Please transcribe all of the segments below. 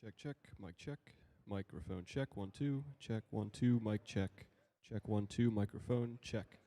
Check, check, mic check, microphone check, 1, 2, check, 1, 2, mic check, check, 1, 2, microphone check.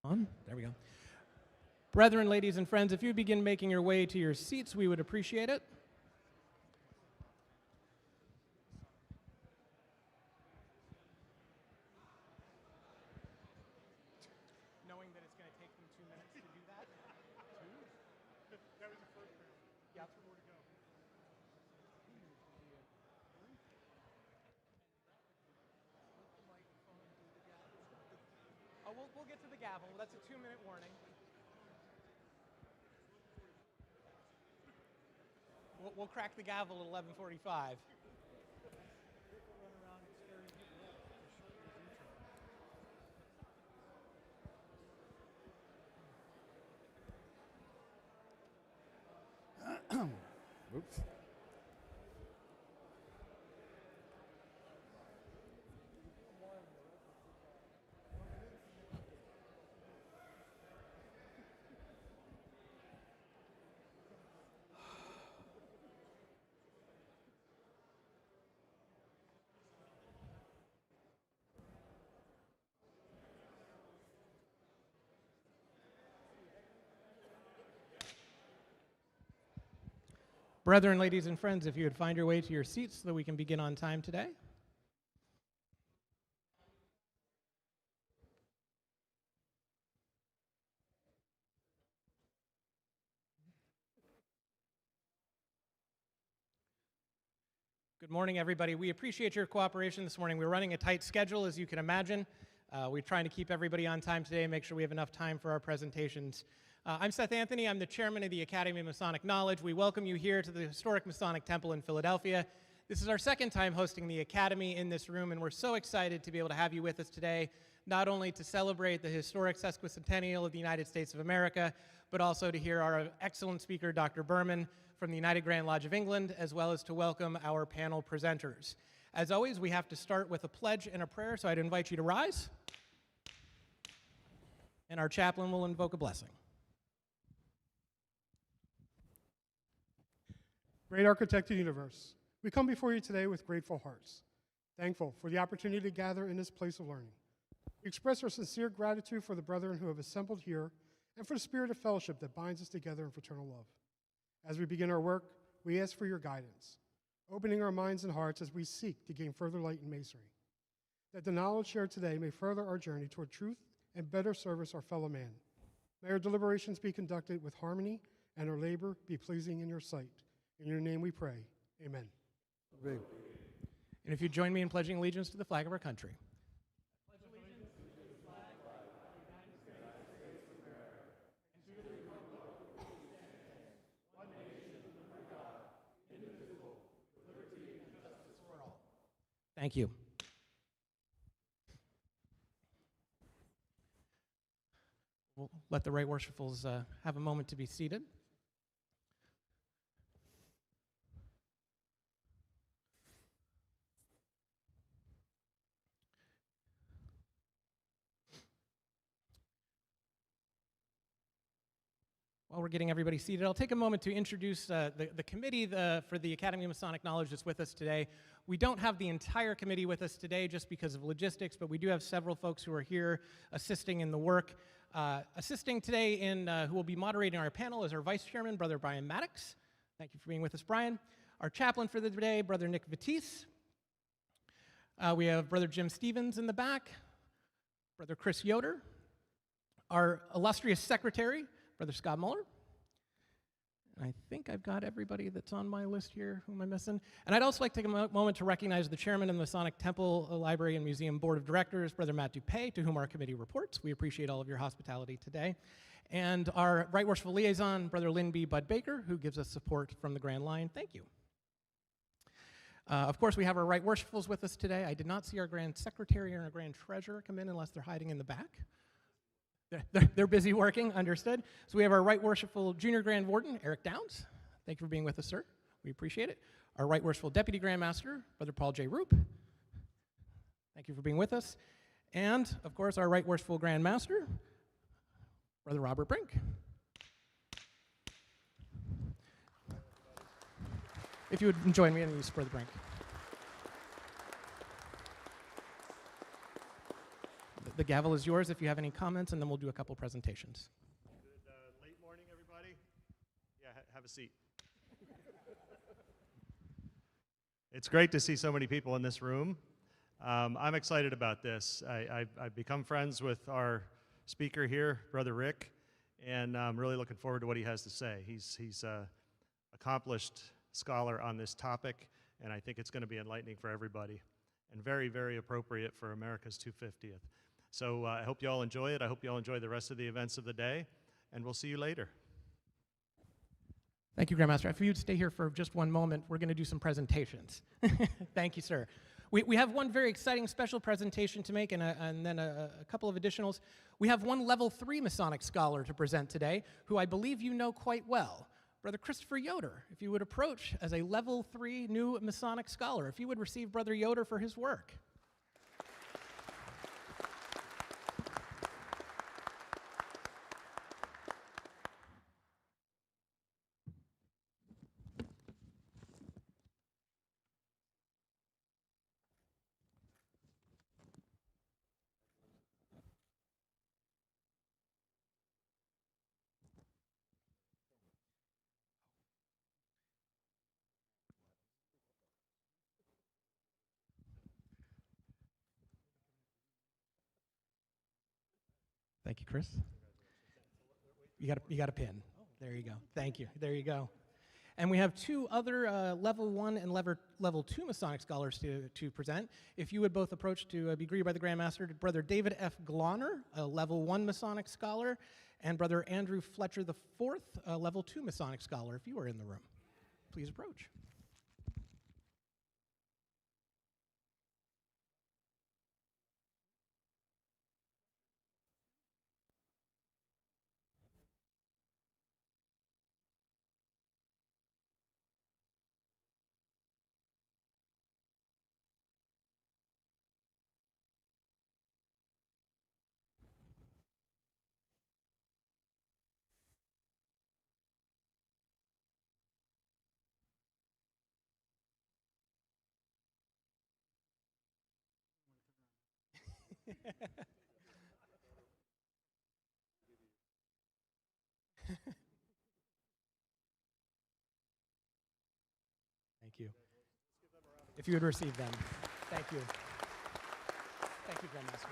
On. There we go. Brethren, ladies, and friends, if you begin making your way to your seats, we would appreciate it. Knowing that it's going to take them 2 minutes to do that. That was the first round. Yeah, more to go. Oh, we'll get to the gavel. That's a 2-minute warning. We'll crack the gavel at 11:45. Oops. Brethren, ladies, and friends, if you would find your way to your seats so that we can begin on time today. Good morning, everybody. We appreciate your cooperation this morning. We're running a tight schedule, as you can imagine. We're trying to keep everybody on time today and make sure we have enough time for our presentations. I'm Seth Anthony. I'm the chairman of the Academy of Masonic Knowledge. We welcome you here to the historic Masonic Temple in Philadelphia. This is our second time hosting the Academy in this room, and we're so excited to be able to have you with us today, not only to celebrate the historic sesquicentennial of the United States of America, but also to hear our excellent speaker, Dr. Berman, from the United Grand Lodge of England, as well as to welcome our panel presenters. As always, we have to start with a pledge and a prayer, so I'd invite you to rise, and our chaplain will invoke a blessing. Great architect of the universe, we come before you today with grateful hearts, thankful for the opportunity to gather in this place of learning. We express our sincere gratitude for the brethren who have assembled here and for the spirit of fellowship that binds us together in fraternal love. As we begin our work, we ask for your guidance, opening our minds and hearts as we seek to gain further light in Masonry, that the knowledge shared today may further our journey toward truth and better service our fellow man. May our deliberations be conducted with harmony and our labor be pleasing in your sight. In your name we pray. Amen. Amen. And if you join me in pledging allegiance to the flag of our country. Thank you. We'll let the right worshipfuls have a moment to be seated. While we're getting everybody seated, I'll take a moment to introduce the committee for the Academy of Masonic Knowledge that's with us today. We don't have the entire committee with us today just because of logistics, but we do have several folks who are here assisting in the work. Assisting today who will be moderating our panel is our Vice Chairman, Brother Brian Maddox. Thank you for being with us, Brian. Our chaplain for the day, Brother Nick Batiste. We have Brother Jim Stevens in the back, Brother Chris Yoder. Our illustrious secretary, Brother Scott Muller. And I think I've got everybody that's on my list here. Who am I missing? And I'd also like to take a moment to recognize the chairman of the Masonic Temple Library and Museum Board of Directors, Brother Matt Dupay, to whom our committee reports. We appreciate all of your hospitality today. And our Right Worshipful Liaison, Brother Lynn B. Bud Baker, who gives us support from the Grand Line. Thank you. Of course, we have our Right Worshipfuls with us today. I did not see our Grand Secretary or our Grand Treasurer come in unless they're hiding in the back. They're busy working, understood. So we have our Right Worshipful Junior Grand Warden, Eric Downs. Thank you for being with us, sir. We appreciate it. Our Right Worshipful Deputy Grand Master, Brother Paul J. Roop. Thank you for being with us. And, of course, our Right Worshipful Grand Master, Brother Robert Brink. If you would join me in use Brother Brink. gavel is yours if you have any comments, and then we'll do a couple presentations. Good late morning, everybody. Yeah, have a seat. It's great to see so many people in this room. I'm excited about this. I've become friends with our speaker here, Brother Rick, and I'm really looking forward to what he has to say. He's an accomplished scholar on this topic, and I think it's going to be enlightening for everybody and very, very appropriate for America's 250th. So I hope you all enjoy it. I hope you all enjoy the rest of the events of the day, and we'll see you later. Thank you, Grandmaster. If you'd stay here for just one moment, we're going to do some presentations. Thank you, sir. We have one very exciting special presentation to make and then a couple of additionals. We have one level 3 Masonic scholar to present today, who I believe you know quite well. Brother Christopher Yoder, if you would approach as a level 3 new Masonic scholar, if you would receive Brother Yoder for his work. Thank you, Chris. You got a pin. There you go. Thank you. There you go. And we have two other level 1 and level 2 Masonic scholars to present. If you would both approach to be greeted by the Grandmaster, Brother David F. Glauner, a level 1 Masonic scholar, and Brother Andrew Fletcher IV, a level 2 Masonic scholar, if you are in the room. Please approach. Thank you. If you would receive them. Thank you. Thank you, Grandmaster.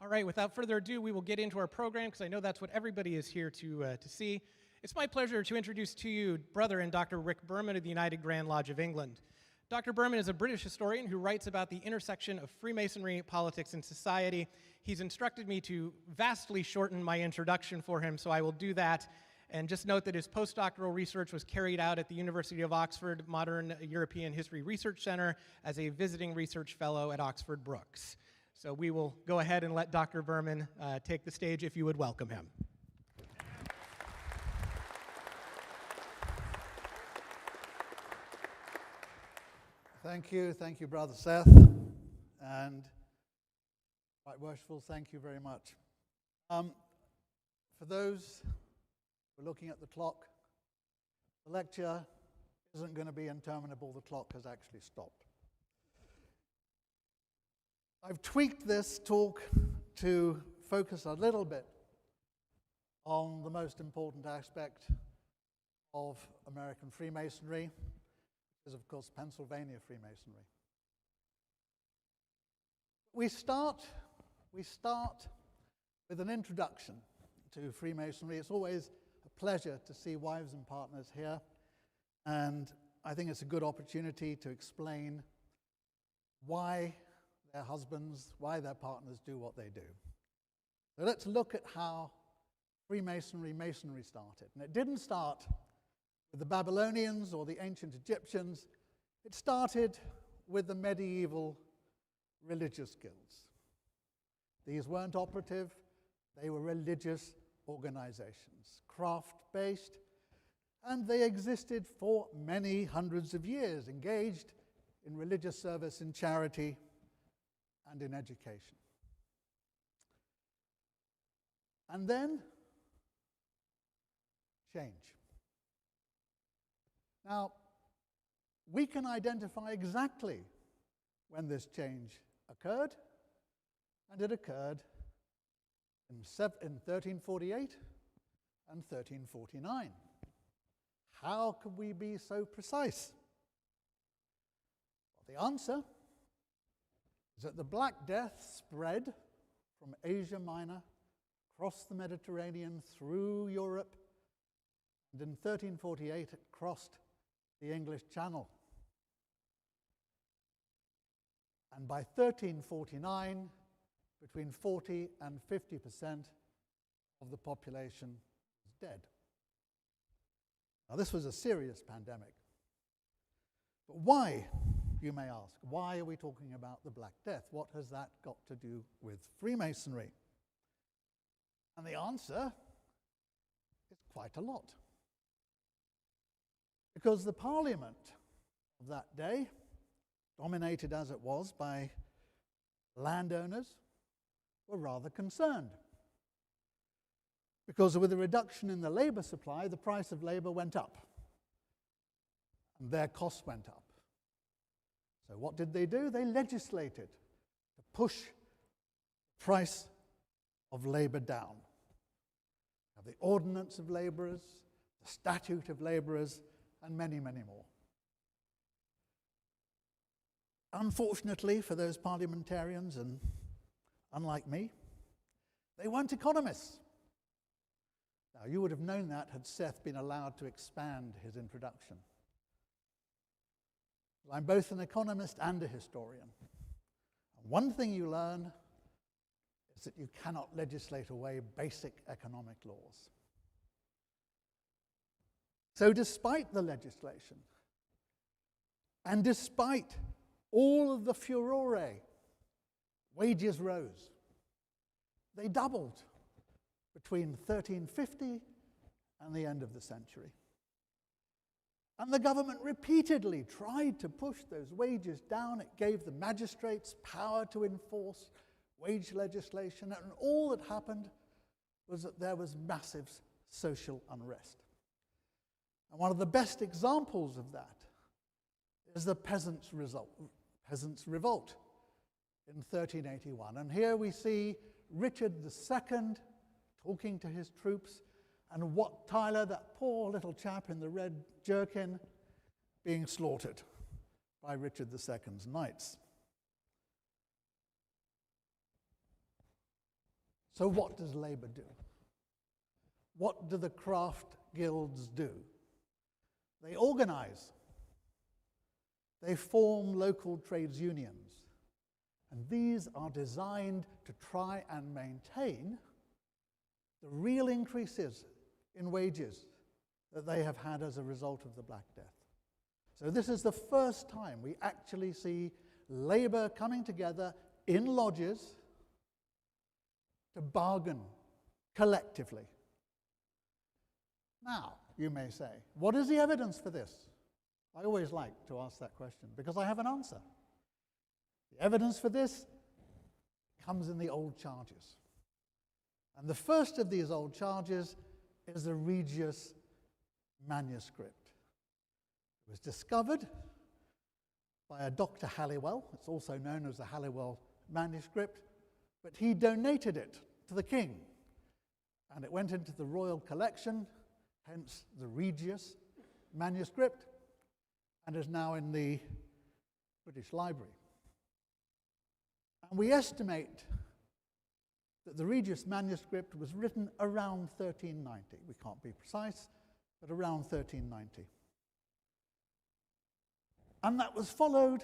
All right, without further ado, we will get into our program because I know that's what everybody is here to see. It's my pleasure to introduce to you Brother and Dr. Rick Berman of the United Grand Lodge of England. Dr. Berman is a British historian who writes about the intersection of Freemasonry, politics, and society. He's instructed me to vastly shorten my introduction for him, so I will do that. And just note that his postdoctoral research was carried out at the University of Oxford Modern European History Research Center as a visiting research fellow at Oxford Brookes. So we will go ahead and let Dr. Berman take the stage if you would welcome him. Thank you, Brother Seth, and Right Worshipful, thank you very much. For those who are looking at the clock, the lecture isn't going to be interminable. The clock has actually stopped. I've tweaked this talk to focus a little bit on the most important aspect of American Freemasonry, which is, of course, Pennsylvania Freemasonry. We start with an introduction to Freemasonry. It's always a pleasure to see wives and partners here, and I think it's a good opportunity to explain why their husbands, why their partners do what they do. So let's look at how Masonry started. And it didn't start with the Babylonians or the ancient Egyptians. It started with the medieval religious guilds. These weren't operative, they were religious organizations, craft-based, and they existed for many hundreds of years, engaged in religious service and charity and in education. And then, change. Now, we can identify exactly when this change occurred, and it occurred in 1348 and 1349. How could we be so precise? Well, the answer is that the Black Death spread from Asia Minor, across the Mediterranean, through Europe, and in 1348 it crossed the English Channel. And by 1349, between 40 and 50% of the population was dead. Now, this was a serious pandemic. But why, you may ask, why are we talking about the Black Death? What has that got to do with Freemasonry? And the answer is quite a lot. Because the Parliament of that day, dominated as it was by landowners, were rather concerned. Because with a reduction in the labor supply, the price of labor went up, and their costs went up. So what did they do? They legislated to push the price of labor down. Now, the Ordinance of Laborers, the Statute of Laborers, and many, many more. Unfortunately for those parliamentarians, and unlike me, they weren't economists. Now, you would have known that had Seth been allowed to expand his introduction. I'm both an economist and a historian. And one thing you learn is that you cannot legislate away basic economic laws. So despite the legislation, and despite all of the furore, wages rose. They doubled between 1350 and the end of the century. And the government repeatedly tried to push those wages down. It gave the magistrates power to enforce wage legislation, and all that happened was that there was massive social unrest. And one of the best examples of that is the Peasants' Revolt in 1381. And here we see Richard II talking to his troops, and Wat Tyler, that poor little chap in the red jerkin, being slaughtered by Richard II's knights. So what does labor do? What do the craft guilds do? They organize. They form local trades unions. And these are designed to try and maintain the real increases in wages that they have had as a result of the Black Death. So this is the first time we actually see labor coming together in lodges to bargain collectively. Now, you may say, what is the evidence for this? I always like to ask that question because I have an answer. The evidence for this comes in the old charges. And the first of these old charges is the Regius manuscript. It was discovered by a Dr. Halliwell. It's also known as the Halliwell manuscript, but he donated it to the king. And it went into the royal collection, hence the Regius manuscript, and is now in the British Library. And we estimate that the Regius manuscript was written around 1390. We can't be precise, but around 1390. And that was followed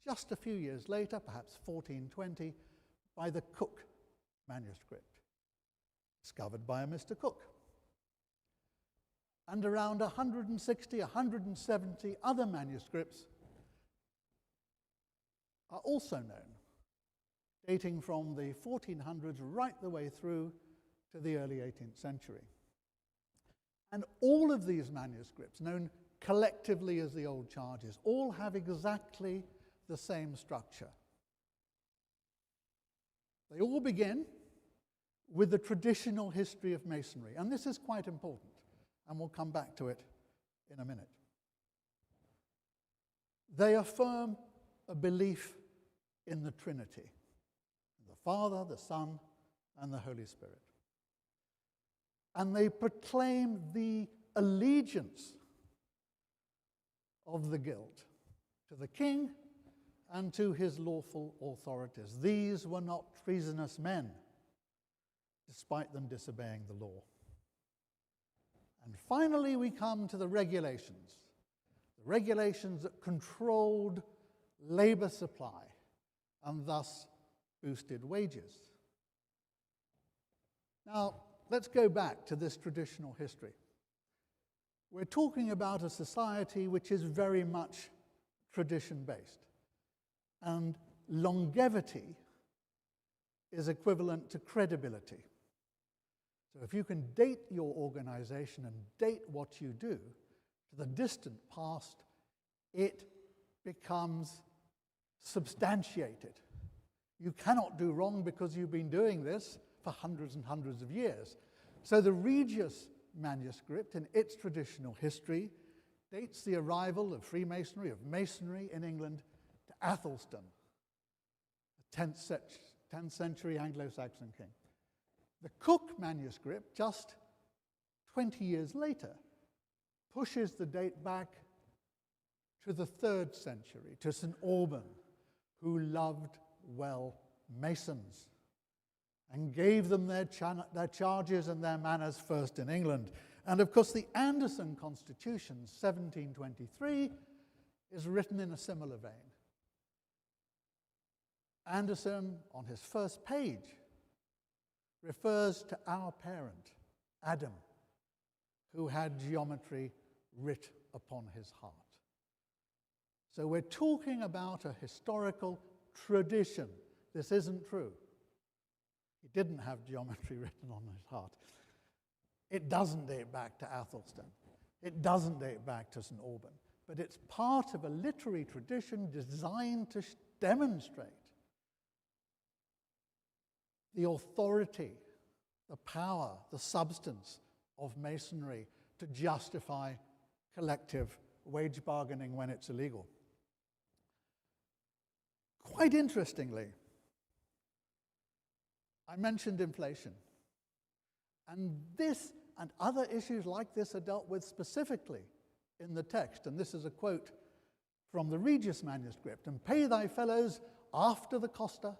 just a few years later, perhaps 1420, by the Cook manuscript, discovered by a Mr. Cook. And around 160, 170 other manuscripts are also known, dating from the 1400s right the way through to the early 18th century. And all of these manuscripts, known collectively as the old charges, all have exactly the same structure. They all begin with the traditional history of Masonry, and this is quite important, and we'll come back to it in a minute. They affirm a belief in the Trinity, the Father, the Son, and the Holy Spirit. And they proclaim the allegiance of the guild to the king and to his lawful authorities. These were not treasonous men, despite them disobeying the law. And finally, we come to the regulations that controlled labor supply and thus boosted wages. Now, let's go back to this traditional history. We're talking about a society which is very much tradition-based, and longevity is equivalent to credibility. So if you can date your organization and date what you do to the distant past, it becomes substantiated. You cannot do wrong because you've been doing this for hundreds and hundreds of years. So the Regius manuscript, in its traditional history, dates the arrival of Freemasonry, of Masonry in England, to Athelstan, a 10th century Anglo-Saxon king. The Cook manuscript, just 20 years later, pushes the date back to the 3rd century, to St. Alban, who loved well Masons and gave them their charges and their manners first in England. And of course, the Anderson Constitution, 1723, is written in a similar vein. Anderson, on his first page, refers to our parent, Adam, who had geometry writ upon his heart. So we're talking about a historical tradition. This isn't true. He didn't have geometry written on his heart. It doesn't date back to Athelstan. It doesn't date back to St. Alban. But it's part of a literary tradition designed to demonstrate the authority, the power, the substance of Masonry to justify collective wage bargaining when it's illegal. Quite interestingly, I mentioned inflation. And this and other issues like this are dealt with specifically in the text. And this is a quote from the Regius manuscript. "And pay thy fellows after the coster,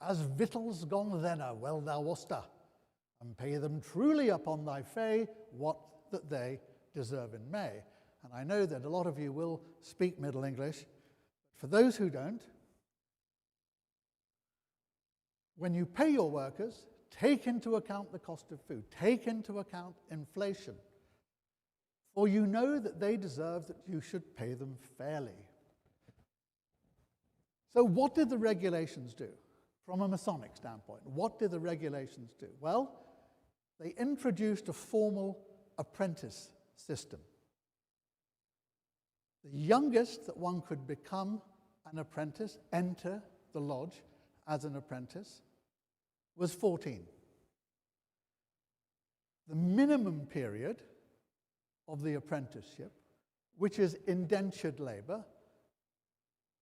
as victuals gone thither, well thou wasta, and pay them truly upon thy fay what that they deserve in May." And I know that a lot of you will speak Middle English. For those who don't, when you pay your workers, take into account the cost of food, take into account inflation, for you know that they deserve that you should pay them fairly. So what did the regulations do? From a Masonic standpoint, what did the regulations do? Well, they introduced a formal apprentice system. The youngest that one could become an apprentice, enter the lodge as an apprentice, was 14. The minimum period of the apprenticeship, which is indentured labor,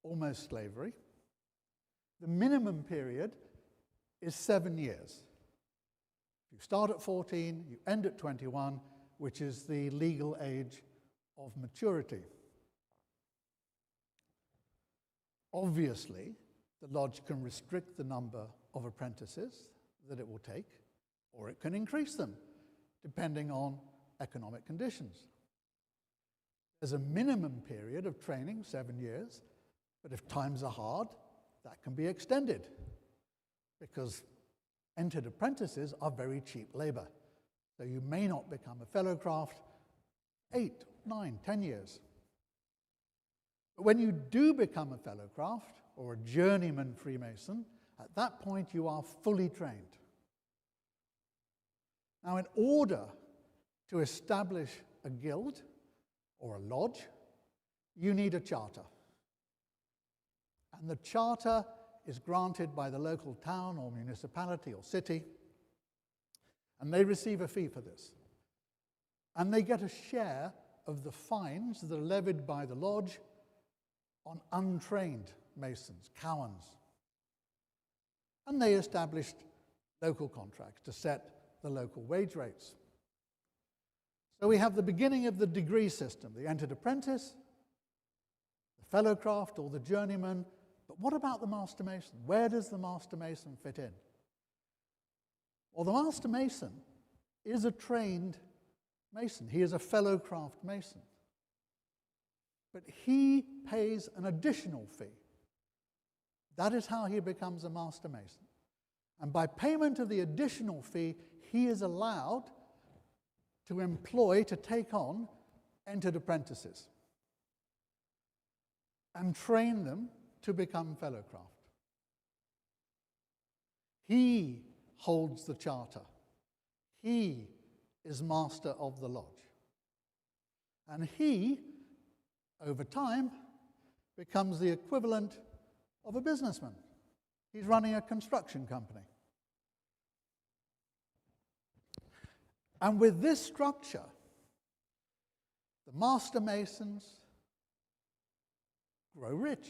almost slavery, the minimum period is 7 years. You start at 14, you end at 21, which is the legal age of maturity. Obviously, the lodge can restrict the number of apprentices that it will take, or it can increase them, depending on economic conditions. There's a minimum period of training, 7 years, but if times are hard, that can be extended, because entered apprentices are very cheap labor. So you may not become a fellow craft 8, 9, 10 years. But when you do become a fellow craft or a journeyman Freemason, at that point you are fully trained. Now, in order to establish a guild or a lodge, you need a charter. And the charter is granted by the local town or municipality or city, and they receive a fee for this. And they get a share of the fines that are levied by the lodge on untrained masons, cowans. And they established local contracts to set the local wage rates. So we have the beginning of the degree system, the entered apprentice, the fellowcraft or the journeyman. But what about the master mason? Where does the master mason fit in? Well, the master mason is a trained mason. He is a fellowcraft mason. But he pays an additional fee. That is how he becomes a master mason. And by payment of the additional fee, he is allowed to employ, to take on entered apprentices and train them to become fellowcraft. He holds the charter. He is master of the lodge. And he, over time, becomes the equivalent of a businessman. He's running a construction company. And with this structure, the master masons grow rich.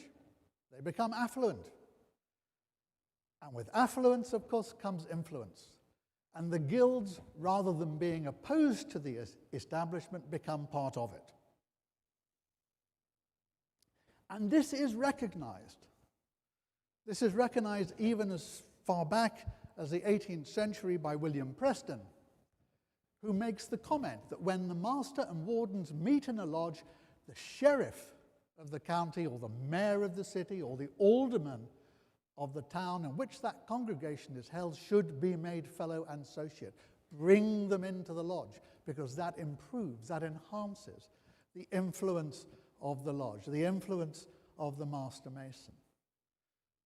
They become affluent. And with affluence, of course, comes influence. And the guilds, rather than being opposed to the establishment, become part of it. And this is recognized. This is recognized even as far back as the 18th century by William Preston, who makes the comment that when the master and wardens meet in a lodge, the sheriff of the county or the mayor of the city or the alderman of the town in which that congregation is held should be made fellow and associate. Bring them into the lodge, because that improves, that enhances the influence of the lodge, the influence of the master mason.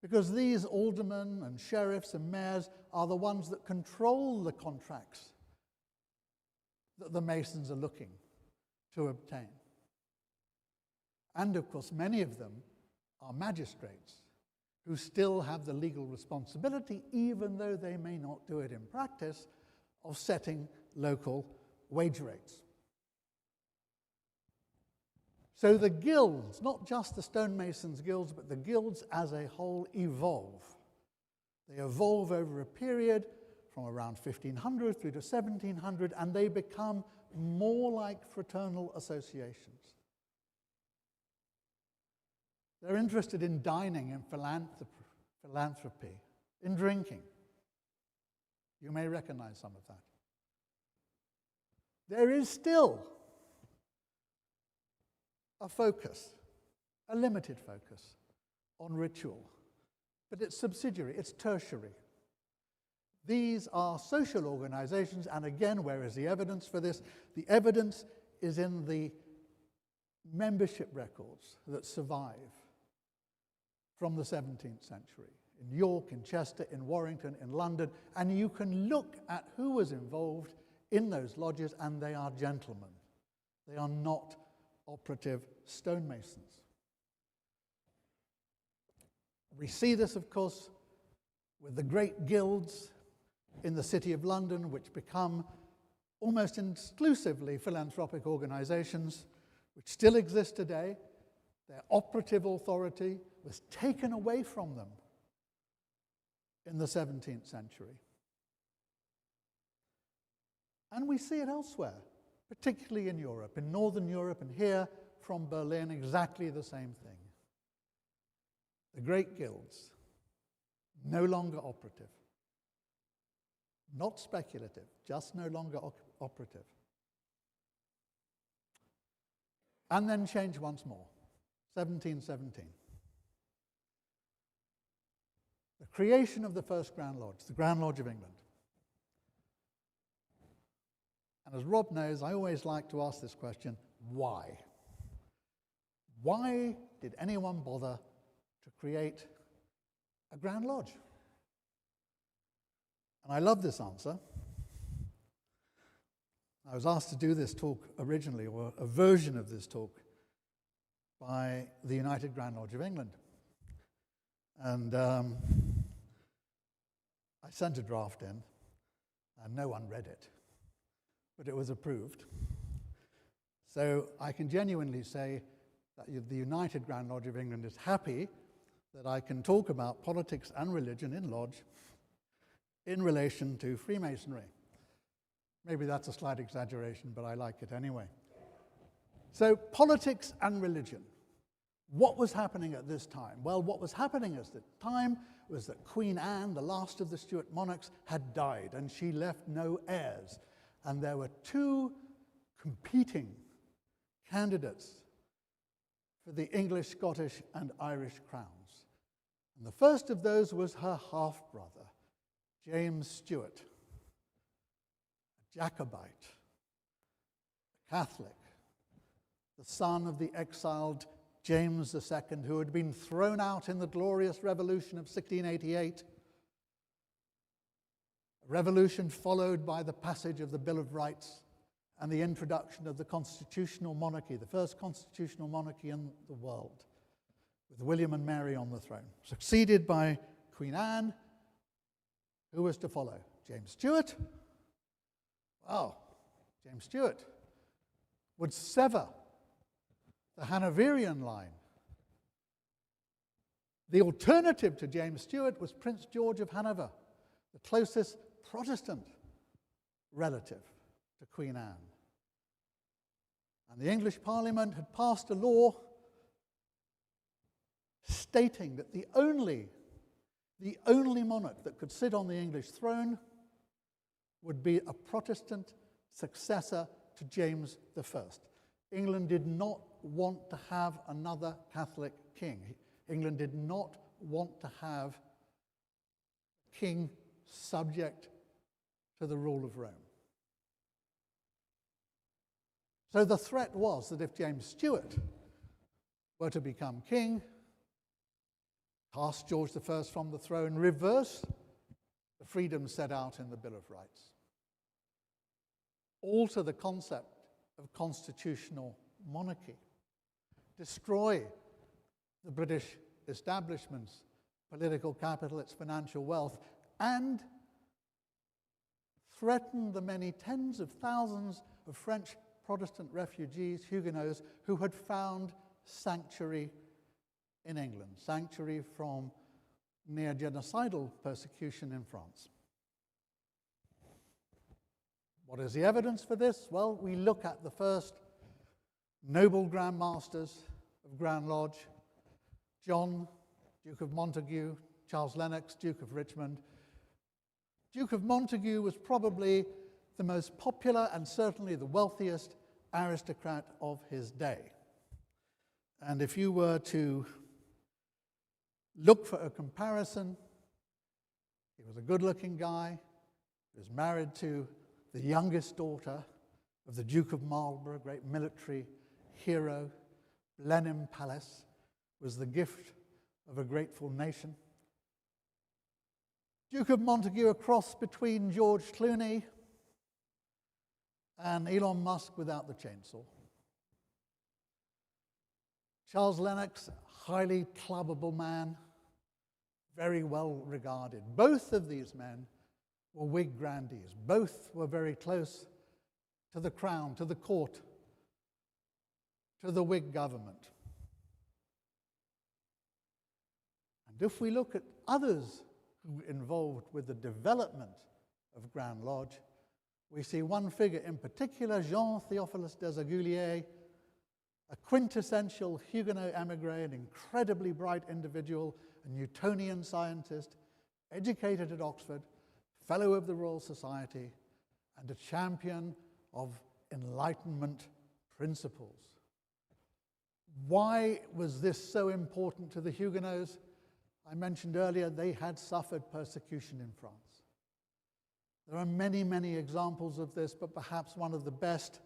Because these aldermen and sheriffs and mayors are the ones that control the contracts that the masons are looking to obtain. And of course, many of them are magistrates who still have the legal responsibility, even though they may not do it in practice, of setting local wage rates. So the guilds, not just the stonemasons' guilds, but the guilds as a whole evolve. They evolve over a period from around 1500 through to 1700, and they become more like fraternal associations. They're interested in dining, in philanthropy, in drinking. You may recognize some of that. There is still a focus, a limited focus, on ritual, but it's subsidiary, it's tertiary. These are social organizations, and again, where is the evidence for this? The evidence is in the membership records that survive from the 17th century, in York, in Chester, in Warrington, in London, and you can look at who was involved in those lodges, and they are gentlemen. They are not operative stonemasons. We see this, of course, with the great guilds in the City of London, which become almost exclusively philanthropic organizations, which still exist today. Their operative authority was taken away from them in the 17th century. And we see it elsewhere, particularly in Europe, in Northern Europe, and here from Berlin, exactly the same thing. The great guilds, no longer operative. Not speculative, just no longer operative. And then change once more, 1717. The creation of the first Grand Lodge, the Grand Lodge of England. And as Rob knows, I always like to ask this question, why? Why did anyone bother to create a Grand Lodge? And I love this answer. I was asked to do this talk originally, or a version of this talk, by the United Grand Lodge of England. And I sent a draft in, and no one read it, but it was approved. So I can genuinely say that the United Grand Lodge of England is happy that I can talk about politics and religion in lodge in relation to Freemasonry. Maybe that's a slight exaggeration, but I like it anyway. So, politics and religion. What was happening at this time? Well, what was happening at the time was that Queen Anne, the last of the Stuart monarchs, had died, and she left no heirs. And there were two competing candidates for the English, Scottish, and Irish crowns. And the first of those was her half-brother, James Stuart, a Jacobite, a Catholic, the son of the exiled James II, who had been thrown out in the glorious revolution of 1688, a revolution followed by the passage of the Bill of Rights and the introduction of the constitutional monarchy, the first constitutional monarchy in the world, with William and Mary on the throne, succeeded by Queen Anne. Who was to follow? James Stuart? Well, James Stuart would sever the Hanoverian line. The alternative to James Stuart was Prince George of Hanover, the closest Protestant relative to Queen Anne. And the English Parliament had passed a law stating that the only monarch that could sit on the English throne would be a Protestant successor to James I. England did not want to have another Catholic king. England did not want to have a king subject to the rule of Rome. So the threat was that if James Stuart were to become king, cast George I from the throne, reverse the freedoms set out in the Bill of Rights, alter the concept of constitutional monarchy, destroy the British establishment's political capital, its financial wealth, and threaten the many tens of thousands of French Protestant refugees, Huguenots, who had found sanctuary in England, sanctuary from near genocidal persecution in France. What is the evidence for this? Well, we look at the first noble Grandmasters of Grand Lodge, John, Duke of Montague, Charles Lennox, Duke of Richmond. Duke of Montague was probably the most popular and certainly the wealthiest aristocrat of his day. And if you were to look for a comparison, he was a good-looking guy. He was married to the youngest daughter of the Duke of Marlborough, great military hero. Blenheim Palace was the gift of a grateful nation. Duke of Montague, a cross between George Clooney and Elon Musk without the chainsaw. Charles Lennox, highly clubbable man, very well regarded. Both of these men were Whig grandees. Both were very close to the crown, to the court, to the Whig government. And if we look at others who were involved with the development of Grand Lodge, we see one figure in particular, Jean Theophilus Desaguliers, a quintessential Huguenot émigré, an incredibly bright individual, a Newtonian scientist, educated at Oxford, fellow of the Royal Society, and a champion of Enlightenment principles. Why was this so important to the Huguenots? I mentioned earlier they had suffered persecution in France. There are many, many examples of this, but perhaps one of the best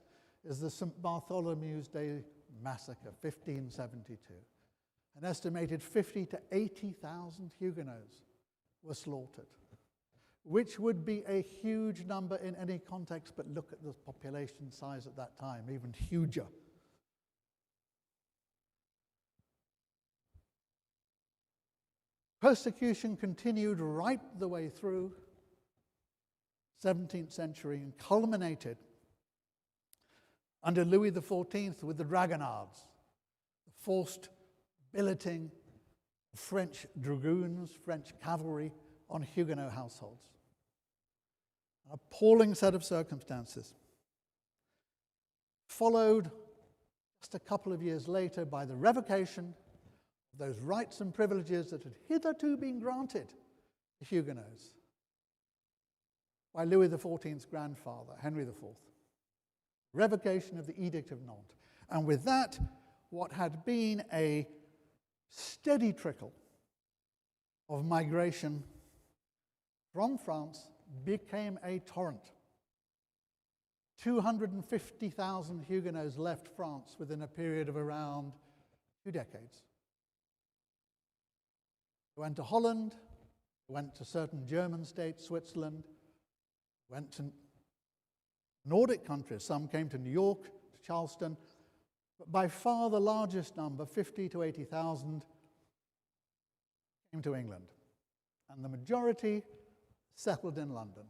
is the St. Bartholomew's Day massacre, 1572. An estimated 50,000 to 80,000 Huguenots were slaughtered, which would be a huge number in any context, but look at the population size at that time, even huger. Persecution continued right the way through 17th century and culminated under Louis XIV with the Dragonards, the forced billeting of French dragoons, French cavalry on Huguenot households. An appalling set of circumstances, followed just a couple of years later by the revocation of those rights and privileges that had hitherto been granted to Huguenots by Louis XIV's grandfather, Henry IV. Revocation of the Edict of Nantes. And with that, what had been a steady trickle of migration from France became a torrent. 250,000 Huguenots left France within a period of around 2 decades. They went to Holland, went to certain German states, Switzerland, went to Nordic countries. Some came to New York, to Charleston, but by far the largest number, 50 to 80,000, came to England. And the majority settled in London,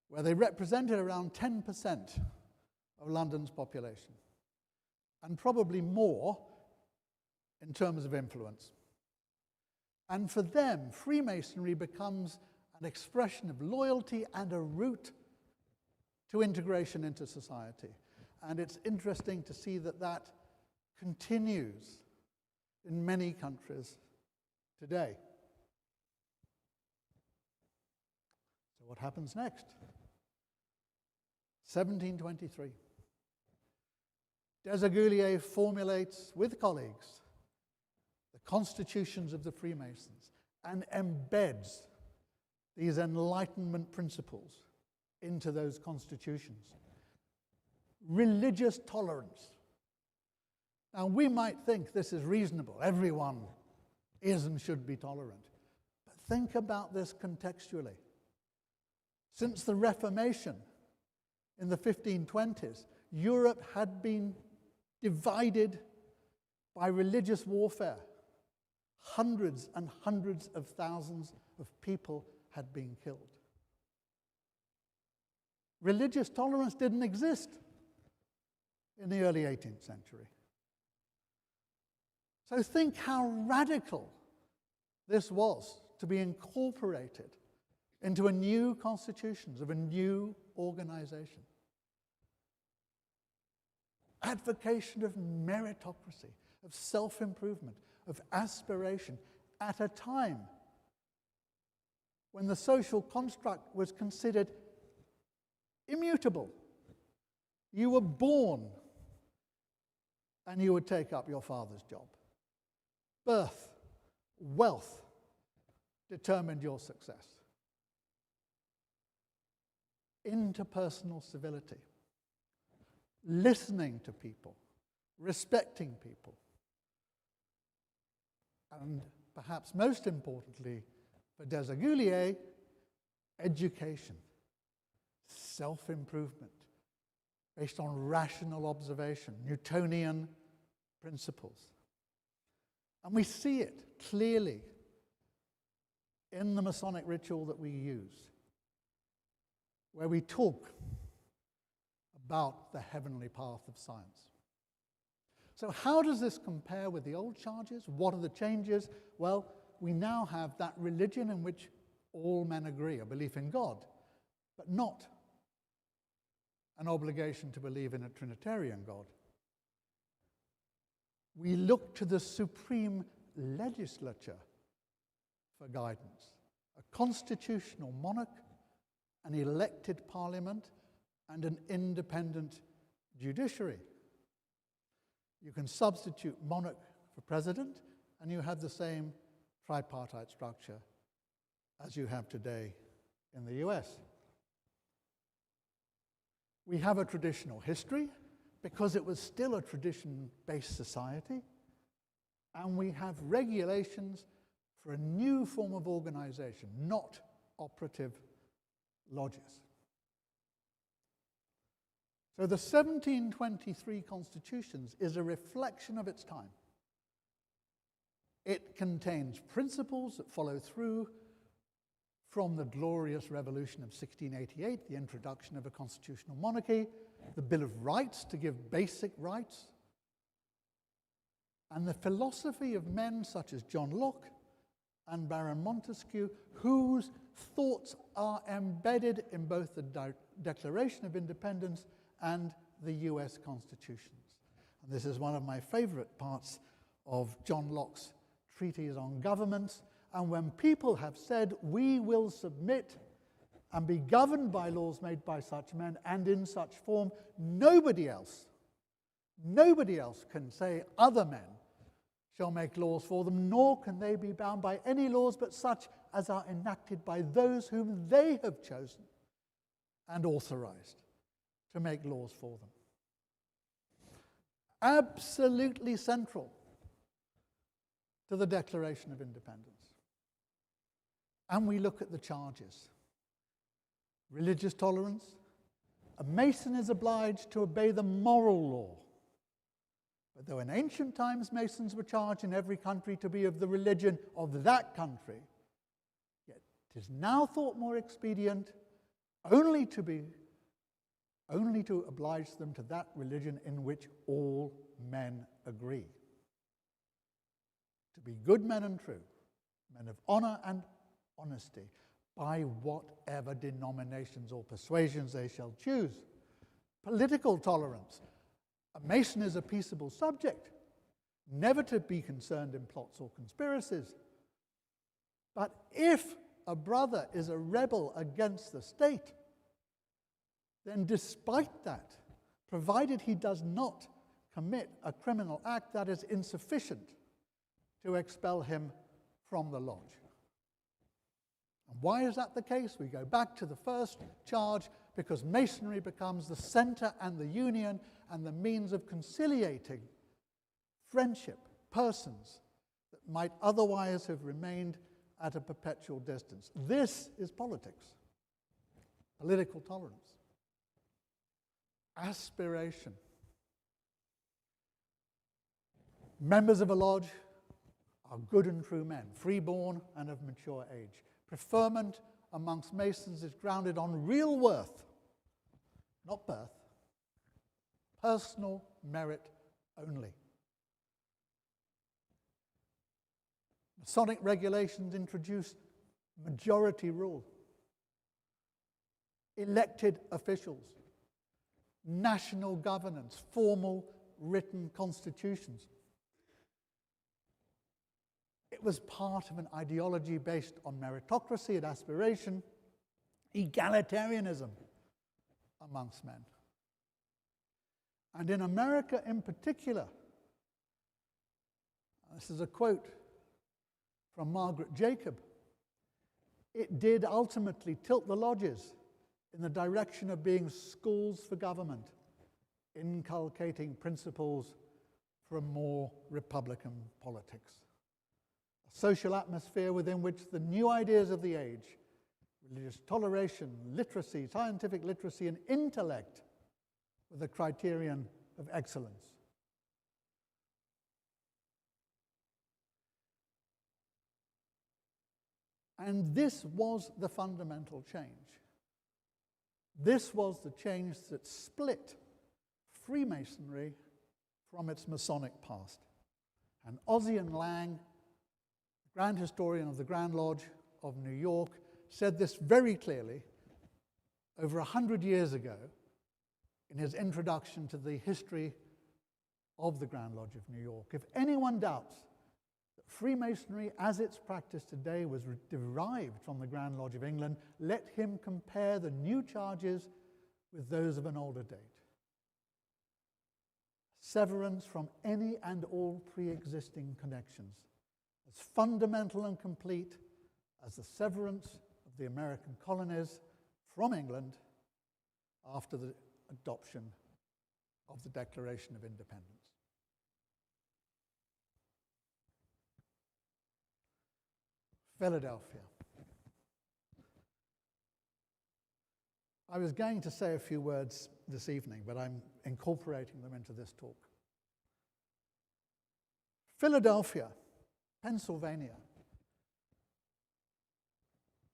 where they represented around 10% of London's population, and probably more in terms of influence. And for them, Freemasonry becomes an expression of loyalty and a route to integration into society. And it's interesting to see that that continues in many countries today. So what happens next? 1723. Desaguliers formulates with colleagues the constitutions of the Freemasons and embeds these Enlightenment principles into those constitutions. Religious tolerance. Now, we might think this is reasonable. Everyone is and should be tolerant. But think about this contextually. Since the Reformation in the 1520s, Europe had been divided by religious warfare. Hundreds and hundreds of thousands of people had been killed. Religious tolerance didn't exist in the early 18th century. So think how radical this was to be incorporated into a new constitution of a new organization. Advocation of meritocracy, of self-improvement, of aspiration at a time when the social construct was considered immutable. You were born and you would take up your father's job. Birth, wealth determined your success. Interpersonal civility, listening to people, respecting people, and perhaps most importantly for Desaguliers, education, self-improvement based on rational observation, Newtonian principles. And we see it clearly in the Masonic ritual that we use, where we talk about the heavenly path of science. So how does this compare with the old charges? What are the changes? Well, we now have that religion in which all men agree, a belief in God, but not an obligation to believe in a Trinitarian God. We look to the supreme legislature for guidance, a constitutional monarch, an elected parliament, and an independent judiciary. You can substitute monarch for president, and you have the same tripartite structure as you have today in the US. We have a traditional history because it was still a tradition-based society, and we have regulations for a new form of organization, not operative lodges. So the 1723 Constitutions is a reflection of its time. It contains principles that follow through from the glorious revolution of 1688, the introduction of a constitutional monarchy, the Bill of Rights to give basic rights, and the philosophy of men such as John Locke and Baron Montesquieu, whose thoughts are embedded in both the Declaration of Independence and the US Constitutions. And this is one of my favorite parts of John Locke's treatise on governments. And when people have said, we will submit and be governed by laws made by such men and in such form, nobody else can say other men shall make laws for them, nor can they be bound by any laws but such as are enacted by those whom they have chosen and authorized to make laws for them. Absolutely central to the Declaration of Independence. And we look at the charges. Religious tolerance. A Mason is obliged to obey the moral law. But though in ancient times Masons were charged in every country to be of the religion of that country, yet it is now thought more expedient only to oblige them to that religion in which all men agree. To be good men and true, men of honor and honesty, by whatever denominations or persuasions they shall choose. Political tolerance. A Mason is a peaceable subject, never to be concerned in plots or conspiracies. But if a brother is a rebel against the state, then despite that, provided he does not commit a criminal act, that is insufficient to expel him from the lodge. And why is that the case? We go back to the first charge, because Masonry becomes the center and the union and the means of conciliating friendship, persons that might otherwise have remained at a perpetual distance. This is politics, political tolerance, aspiration. Members of a lodge are good and true men, freeborn and of mature age. Preferment amongst Masons is grounded on real worth, not birth, personal merit only. Masonic regulations introduce majority rule, elected officials, national governance, formal written constitutions. It was part of an ideology based on meritocracy and aspiration, egalitarianism amongst men. And in America in particular, this is a quote from Margaret Jacob, it did ultimately tilt the lodges in the direction of being schools for government, inculcating principles for a more Republican politics. A social atmosphere within which the new ideas of the age, religious toleration, literacy, scientific literacy, and intellect were the criterion of excellence. And this was the fundamental change. This was the change that split Freemasonry from its Masonic past. And Ossian Lang, Grand Historian of the Grand Lodge of New York, said this very clearly over 100 years ago in his introduction to the history of the Grand Lodge of New York. If anyone doubts that Freemasonry as it's practiced today was derived from the Grand Lodge of England, let him compare the new charges with those of an older date. Severance from any and all pre-existing connections, as fundamental and complete as the severance of the American colonies from England after the adoption of the Declaration of Independence. Philadelphia. I was going to say a few words this evening, but I'm incorporating them into this talk. Philadelphia, Pennsylvania,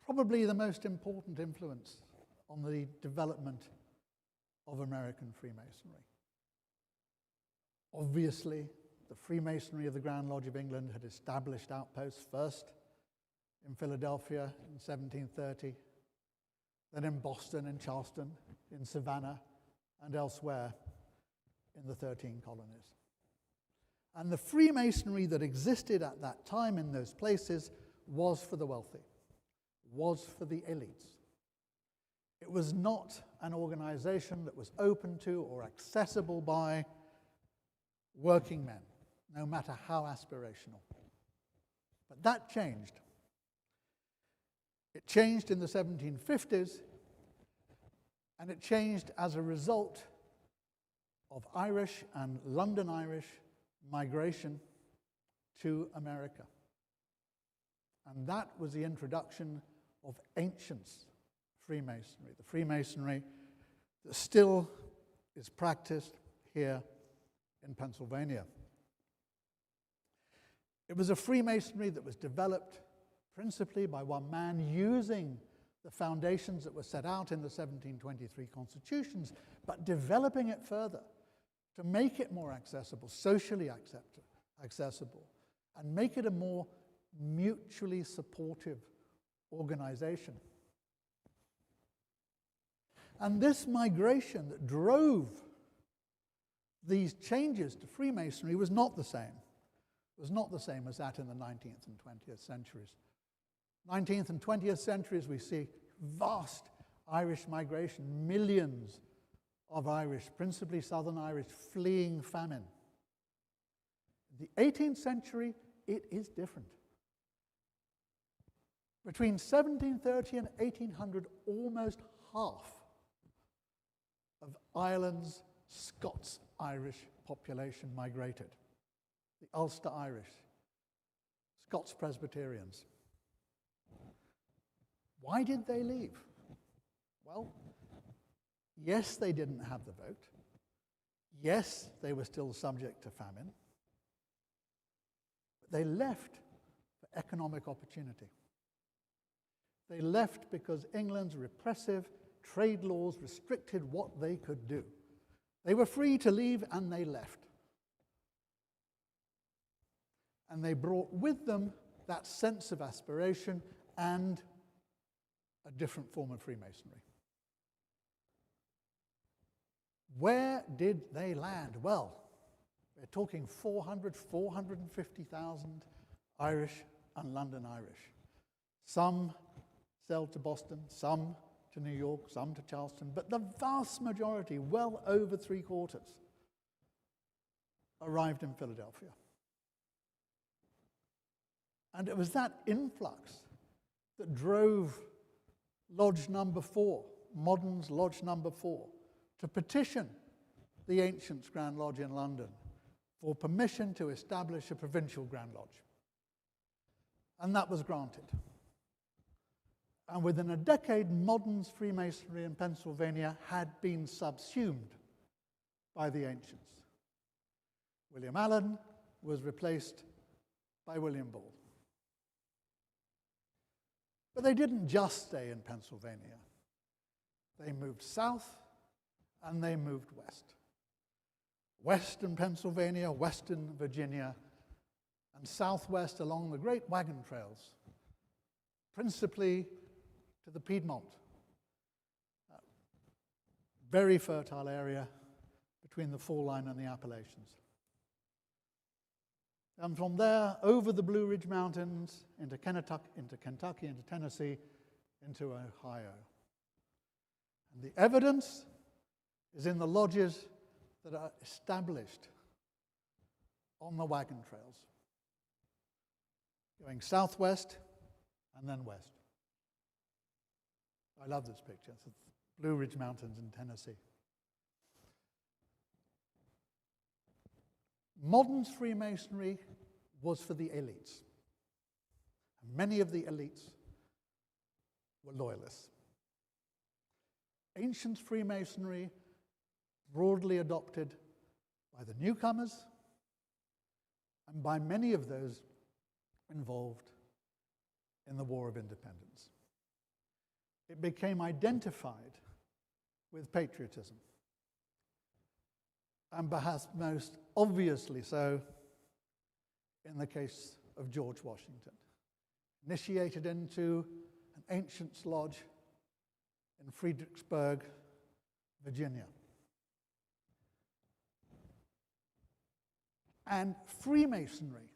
probably the most important influence on the development of American Freemasonry. Obviously, the Freemasonry of the Grand Lodge of England had established outposts first in Philadelphia in 1730, then in Boston, in Charleston, in Savannah, and elsewhere in the 13 colonies. And the Freemasonry that existed at that time in those places was for the wealthy, was for the elites. It was not an organization that was open to or accessible by working men, no matter how aspirational. But that changed. It changed in the 1750s, and it changed as a result of Irish and London Irish migration to America. And that was the introduction of ancient Freemasonry, the Freemasonry that still is practiced here in Pennsylvania. It was a Freemasonry that was developed principally by one man using the foundations that were set out in the 1723 constitutions, but developing it further to make it more accessible, socially accessible, and make it a more mutually supportive organization. And this migration that drove these changes to Freemasonry was not the same. It was not the same as that in the 19th and 20th centuries. 19th and 20th centuries, we see vast Irish migration, millions of Irish, principally Southern Irish, fleeing famine. In the 18th century, it is different. Between 1730 and 1800, almost half of Ireland's Scots-Irish population migrated. The Ulster Irish, Scots Presbyterians. Why did they leave? Well, yes, they didn't have the vote. Yes, they were still subject to famine. But they left for economic opportunity. They left because England's repressive trade laws restricted what they could do. They were free to leave, and they left. And they brought with them that sense of aspiration and a different form of Freemasonry. Where did they land? Well, we're talking 450,000 Irish and London Irish. Some sailed to Boston, some to New York, some to Charleston, but the vast majority, well over 3/4, arrived in Philadelphia. And it was that influx that drove Lodge Number 4, Modern's Lodge Number 4, to petition the Ancients' Grand Lodge in London for permission to establish a provincial Grand Lodge. And that was granted. And within a decade, Modern's Freemasonry in Pennsylvania had been subsumed by the Ancients. William Allen was replaced by William Ball. But they didn't just stay in Pennsylvania. They moved south and they moved west. Western Pennsylvania, western Virginia, and southwest along the great wagon trails, principally to the Piedmont. Very fertile area between the Fall Line and the Appalachians. And from there, over the Blue Ridge Mountains, into Kentucky, into Tennessee, into Ohio. And the evidence is in the lodges that are established on the wagon trails, going southwest and then west. I love this picture. It's the Blue Ridge Mountains in Tennessee. Modern Freemasonry was for the elites. And many of the elites were loyalists. Ancient Freemasonry, broadly adopted by the newcomers and by many of those involved in the War of Independence. It became identified with patriotism, and perhaps most obviously so in the case of George Washington. initiated into an ancient lodge in Fredericksburg, Virginia. And Freemasonry,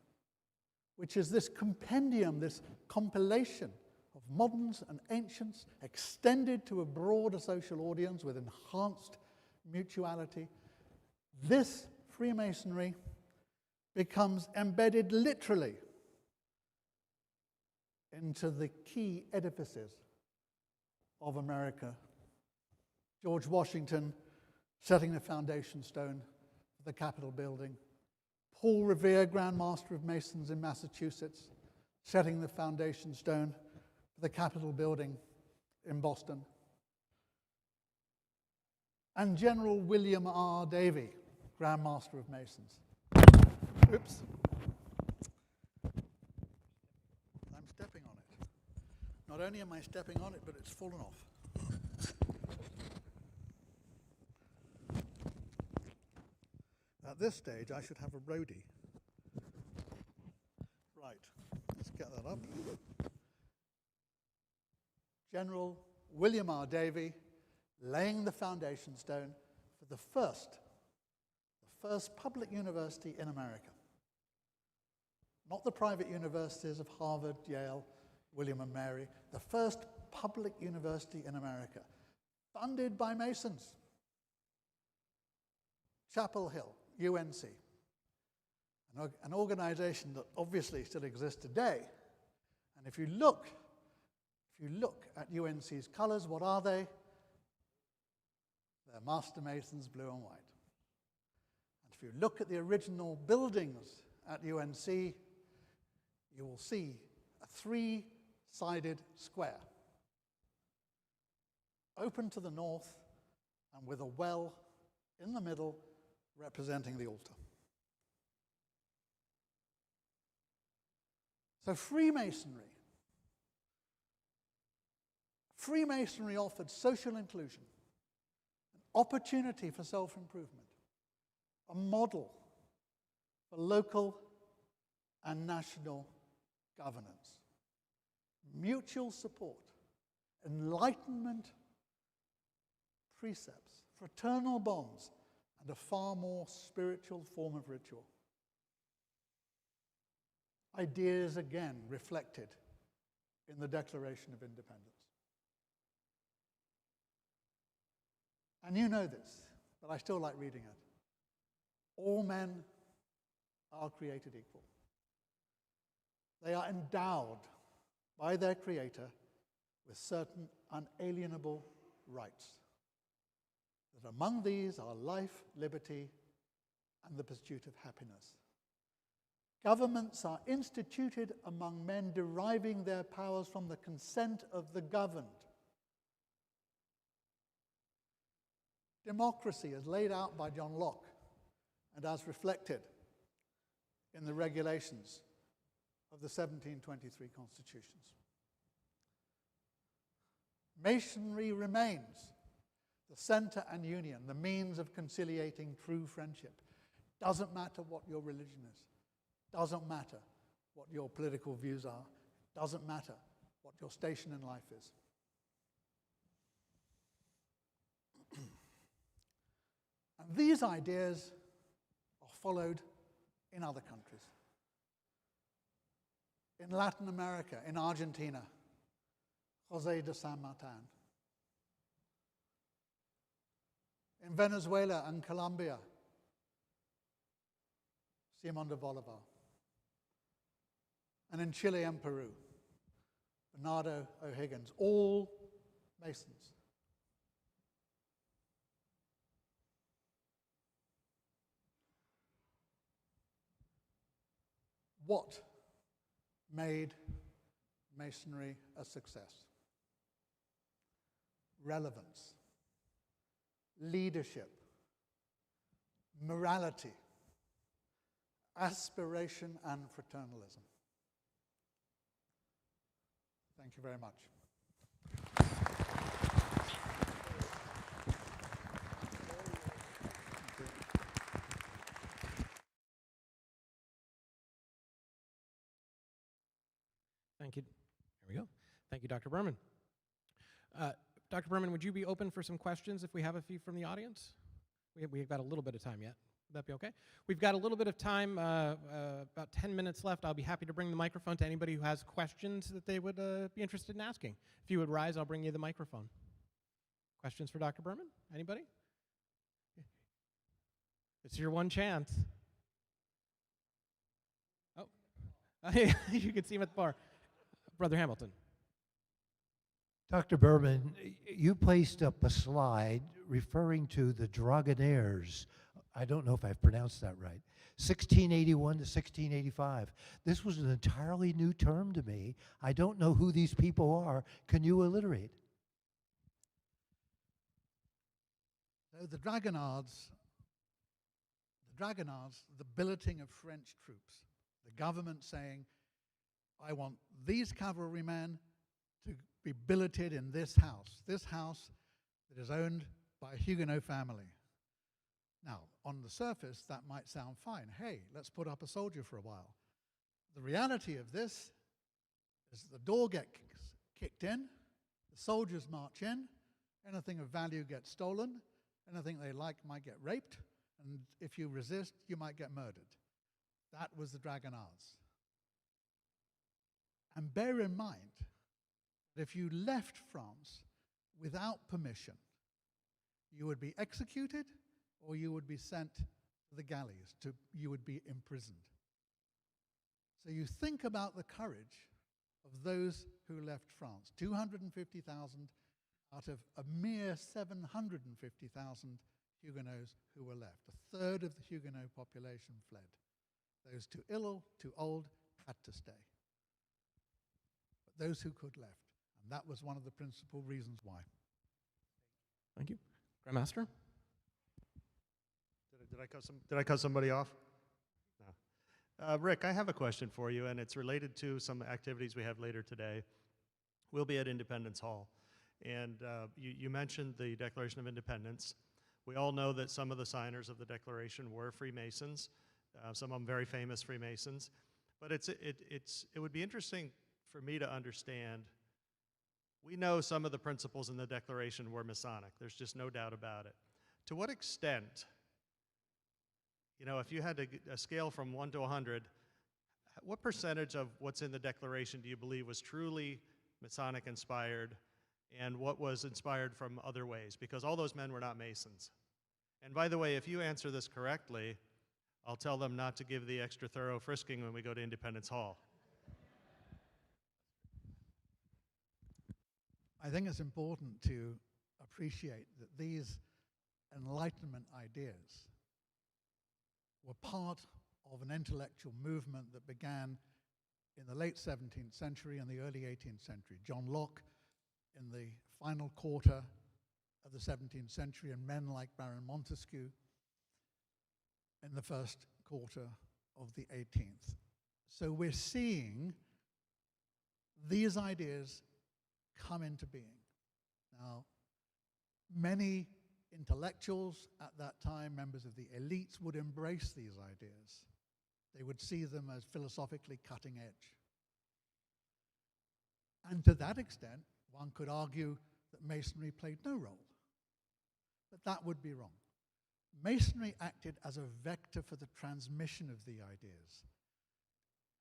which is this compendium, this compilation of moderns and ancients extended to a broader social audience with enhanced mutuality, this Freemasonry becomes embedded literally into the key edifices of America. George Washington setting the foundation stone for the Capitol building. Paul Revere, Grandmaster of Masons in Massachusetts, setting the foundation stone for the Capitol building in Boston. And General William R. Davey, Grandmaster of Masons. Oops. I'm stepping on it. Not only am I stepping on it, but it's fallen off. At this stage, I should have a roadie. Right, let's get that up. General William R. Davey laying the foundation stone for the first public university in America. Not the private universities of Harvard, Yale, William and Mary, the first public university in America, funded by Masons. Chapel Hill, UNC, an organization that obviously still exists today. And if you look at UNC's colors, what are they? They're Master Masons, blue and white. And if you look at the original buildings at UNC, you will see a three-sided square, open to the north and with a well in the middle representing the altar. So Freemasonry offered social inclusion, an opportunity for self-improvement, a model for local and national governance, mutual support, enlightenment precepts, fraternal bonds, and a far more spiritual form of ritual. Ideas again reflected in the Declaration of Independence. And you know this, but I still like reading it. All men are created equal. They are endowed by their Creator with certain unalienable rights. That among these are life, liberty, and the pursuit of happiness. Governments are instituted among men deriving their powers from the consent of the governed. Democracy is laid out by John Locke and as reflected in the regulations of the 1723 constitutions. Masonry remains the center and union, the means of conciliating true friendship. Doesn't matter what your religion is. Doesn't matter what your political views are. Doesn't matter what your station in life is. And these ideas are followed in other countries. In Latin America, in Argentina, José de San Martin. In Venezuela and Colombia, Simón de Bolivar. And in Chile and Peru, Bernardo O'Higgins, all Masons. What made Masonry a success? Relevance, leadership, morality, aspiration, and fraternalism. Thank you very much. Thank you. There we go. Thank you, Dr. Berman. Dr. Berman, would you be open for some questions if we have a few from the audience? We've got a little bit of time yet. Would that be okay? We've got a little bit of time, about 10 minutes left. I'll be happy to bring the microphone to anybody who has questions that they would be interested in asking. If you would rise, I'll bring you the microphone. Questions for Dr. Berman? Anybody? It's your one chance. Oh, you can see him at the bar. Brother Hamilton. Dr. Berman, you placed up a slide referring to the Dragonaires. I don't know if I've pronounced that right. 1681 to 1685. This was an entirely new term to me. I don't know who these people are. Can you alliterate? So the Dragonards, the billeting of French troops, the government saying, I want these cavalrymen to be billeted in this house that is owned by a Huguenot family. Now, on the surface, that might sound fine. Hey, let's put up a soldier for a while. The reality of this is the door gets kicked in, the soldiers march in, anything of value gets stolen, anything they like might get raped, and if you resist, you might get murdered. That was the Dragonards. And bear in mind that if you left France without permission, you would be executed or you would be sent to the galleys, you would be imprisoned. So you think about the courage of those who left France. 250,000 out of a mere 750,000 Huguenots who were left. A third of the Huguenot population fled. Those too ill, too old, had to stay. But those who could left. And that was one of the principal reasons why. Thank you. Grandmaster? Did I cut somebody off? No. Rick, I have a question for you, and it's related to some activities we have later today. We'll be at Independence Hall, and you mentioned the Declaration of Independence. We all know that some of the signers of the Declaration were Freemasons, some of them very famous Freemasons. But it would be interesting for me to understand. We know some of the principles in the Declaration were Masonic. There's just no doubt about it. To what extent, you know, if you had a scale from 1 to 100, what percentage of what's in the Declaration do you believe was truly Masonic inspired, and what was inspired from other ways? Because all those men were not Masons. And by the way, if you answer this correctly, I'll tell them not to give the extra thorough frisking when we go to Independence Hall. I think it's important to appreciate that these Enlightenment ideas were part of an intellectual movement that began in the late 17th century and the early 18th century. John Locke in the final quarter of the 17th century, and men like Baron Montesquieu in the first quarter of the 18th. So we're seeing these ideas come into being. Now, many intellectuals at that time, members of the elites, would embrace these ideas. They would see them as philosophically cutting edge. And to that extent, one could argue that Masonry played no role. But that would be wrong. Masonry acted as a vector for the transmission of the ideas.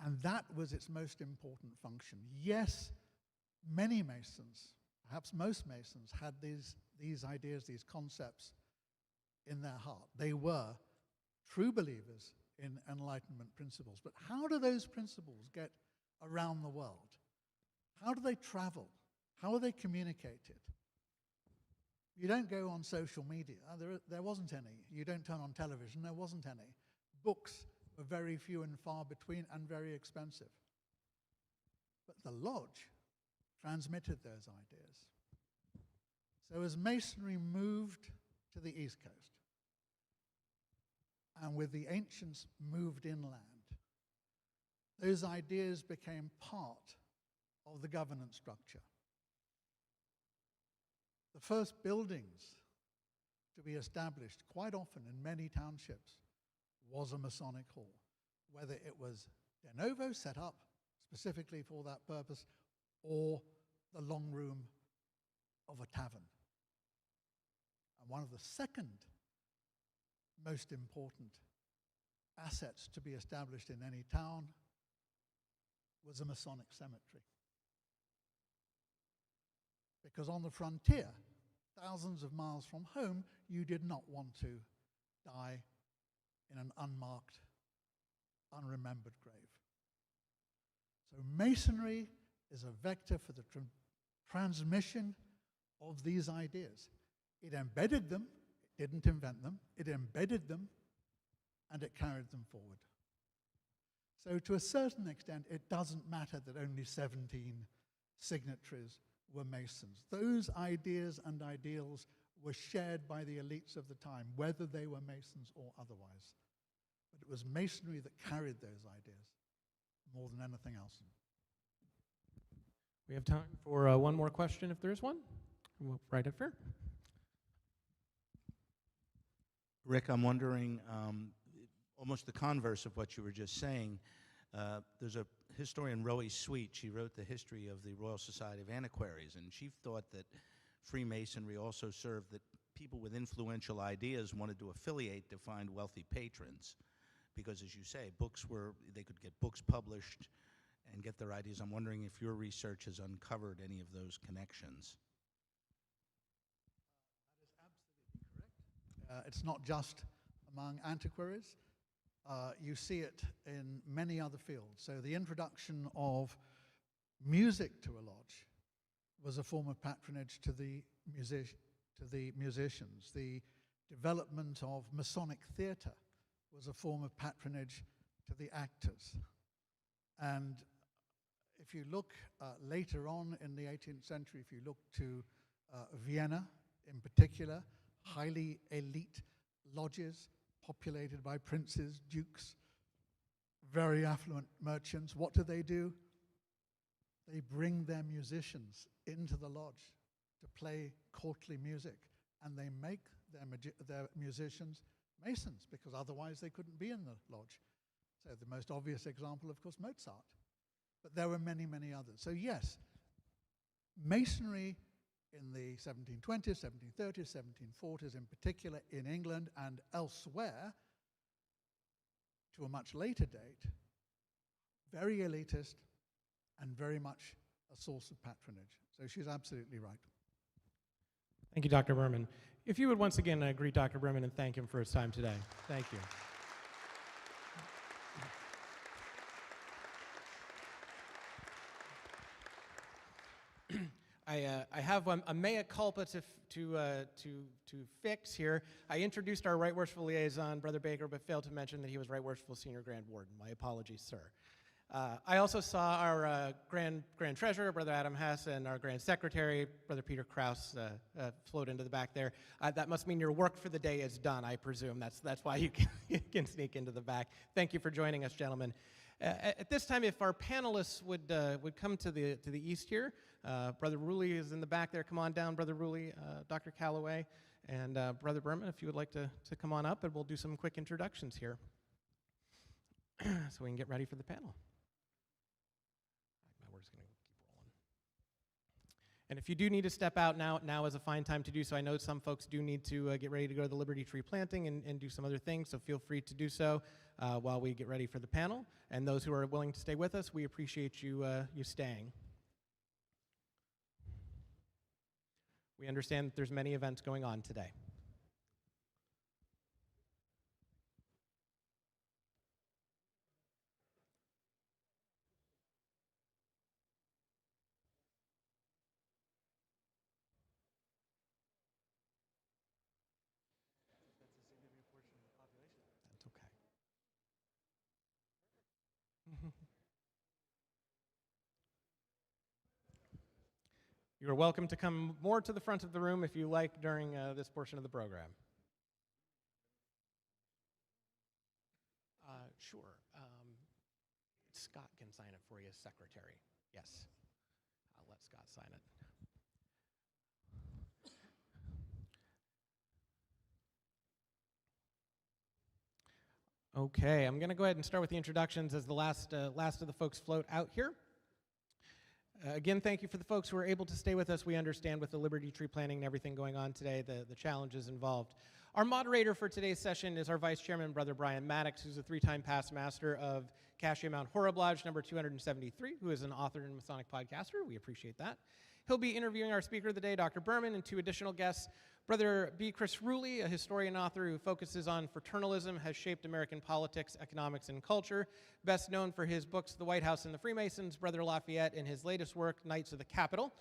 And that was its most important function. Yes, many Masons, perhaps most Masons, had these ideas, these concepts in their heart. They were true believers in Enlightenment principles. But how do those principles get around the world? How do they travel? How are they communicated? You don't go on social media. There wasn't any. You don't turn on television. There wasn't any. Books were very few and far between and very expensive. But the lodge transmitted those ideas. So as Masonry moved to the East Coast, and with the ancients moved inland, those ideas became part of the governance structure. The first buildings to be established quite often in many townships was a Masonic hall, whether it was de novo set up specifically for that purpose, or the long room of a tavern. And one of the second most important assets to be established in any town was a Masonic cemetery. Because on the frontier, thousands of miles from home, you did not want to die in an unmarked, unremembered grave. So Masonry is a vector for the transmission of these ideas. It embedded them, it didn't invent them, it embedded them, and it carried them forward. So to a certain extent, it doesn't matter that only 17 signatories were Masons. Those ideas and ideals were shared by the elites of the time, whether they were Masons or otherwise. But it was Masonry that carried those ideas more than anything else. We have time for one more question if there is one. Right up here. Rick, I'm wondering, almost the converse of what you were just saying. There's a historian, Roe Sweet. She wrote the history of the Royal Society of Antiquaries, and she thought that Freemasonry also served that people with influential ideas wanted to affiliate to find wealthy patrons. Because, as you say, they could get books published and get their ideas. I'm wondering if your research has uncovered any of those connections. That is absolutely correct. It's not just among antiquaries. You see it in many other fields. So the introduction of music to a lodge was a form of patronage to the musicians. The development of Masonic theatre was a form of patronage to the actors. And if you look later on in the 18th century, if you look to Vienna in particular, highly elite lodges populated by princes, dukes, very affluent merchants, what do? They bring their musicians into the lodge to play courtly music, and they make their musicians Masons, because otherwise they couldn't be in the lodge. So the most obvious example, of course, Mozart. But there were many, many others. So yes, Masonry in the 1720s, 1730s, 1740s in particular in England and elsewhere, to a much later date, very elitist and very much a source of patronage. So she's absolutely right. Thank you, Dr. Berman. If you would once again greet Dr. Berman and thank him for his time today. Thank you. I have a mea culpa to fix here. I introduced our Right Worshipful Liaison, Brother Baker, but failed to mention that he was Right Worshipful Senior Grand Warden. My apologies, sir. I also saw our Grand Treasurer, Brother Adam Hess, and our Grand Secretary, Brother Peter Krause, float into the back there. That must mean your work for the day is done, I presume. That's why you can sneak into the back. Thank you for joining us, gentlemen. At this time, if our panelists would come to the east here, Brother Rulli is in the back there. Come on down, Brother Rulli, Dr. Calloway, and Brother Berman, if you would like to come on up, and we'll do some quick introductions here so we can get ready for the panel. We're just going to keep rolling. And if you do need to step out now is a fine time to do so. I know some folks do need to get ready to go to the Liberty Tree planting and do some other things, so feel free to do so while we get ready for the panel. And those who are willing to stay with us, we appreciate you staying. We understand that there's many events going on today. You're welcome to come more to the front of the room if you like during this portion of the program. Sure. Scott can sign it for you as secretary. Yes. I'll let Scott sign it. Okay, I'm going to go ahead and start with the introductions as the last of the folks float out here. Again, thank you for the folks who are able to stay with us. We understand with the Liberty Tree planning and everything going on today, the challenges involved. Our moderator for today's session is our Vice Chairman, Brother Brian Maddox, who's a 3-time past master of Cassia Mount Horriblage number 273, who is an author and Masonic podcaster. We appreciate that. He'll be interviewing our speaker of the day, Dr. Berman, and 2 additional guests. Brother B. Chris Ruley, a historian and author who focuses on fraternalism, has shaped American politics, economics, and culture. Best known for his books, The White House and the Freemasons, Brother Lafayette, and his latest work, Knights of the Capitol.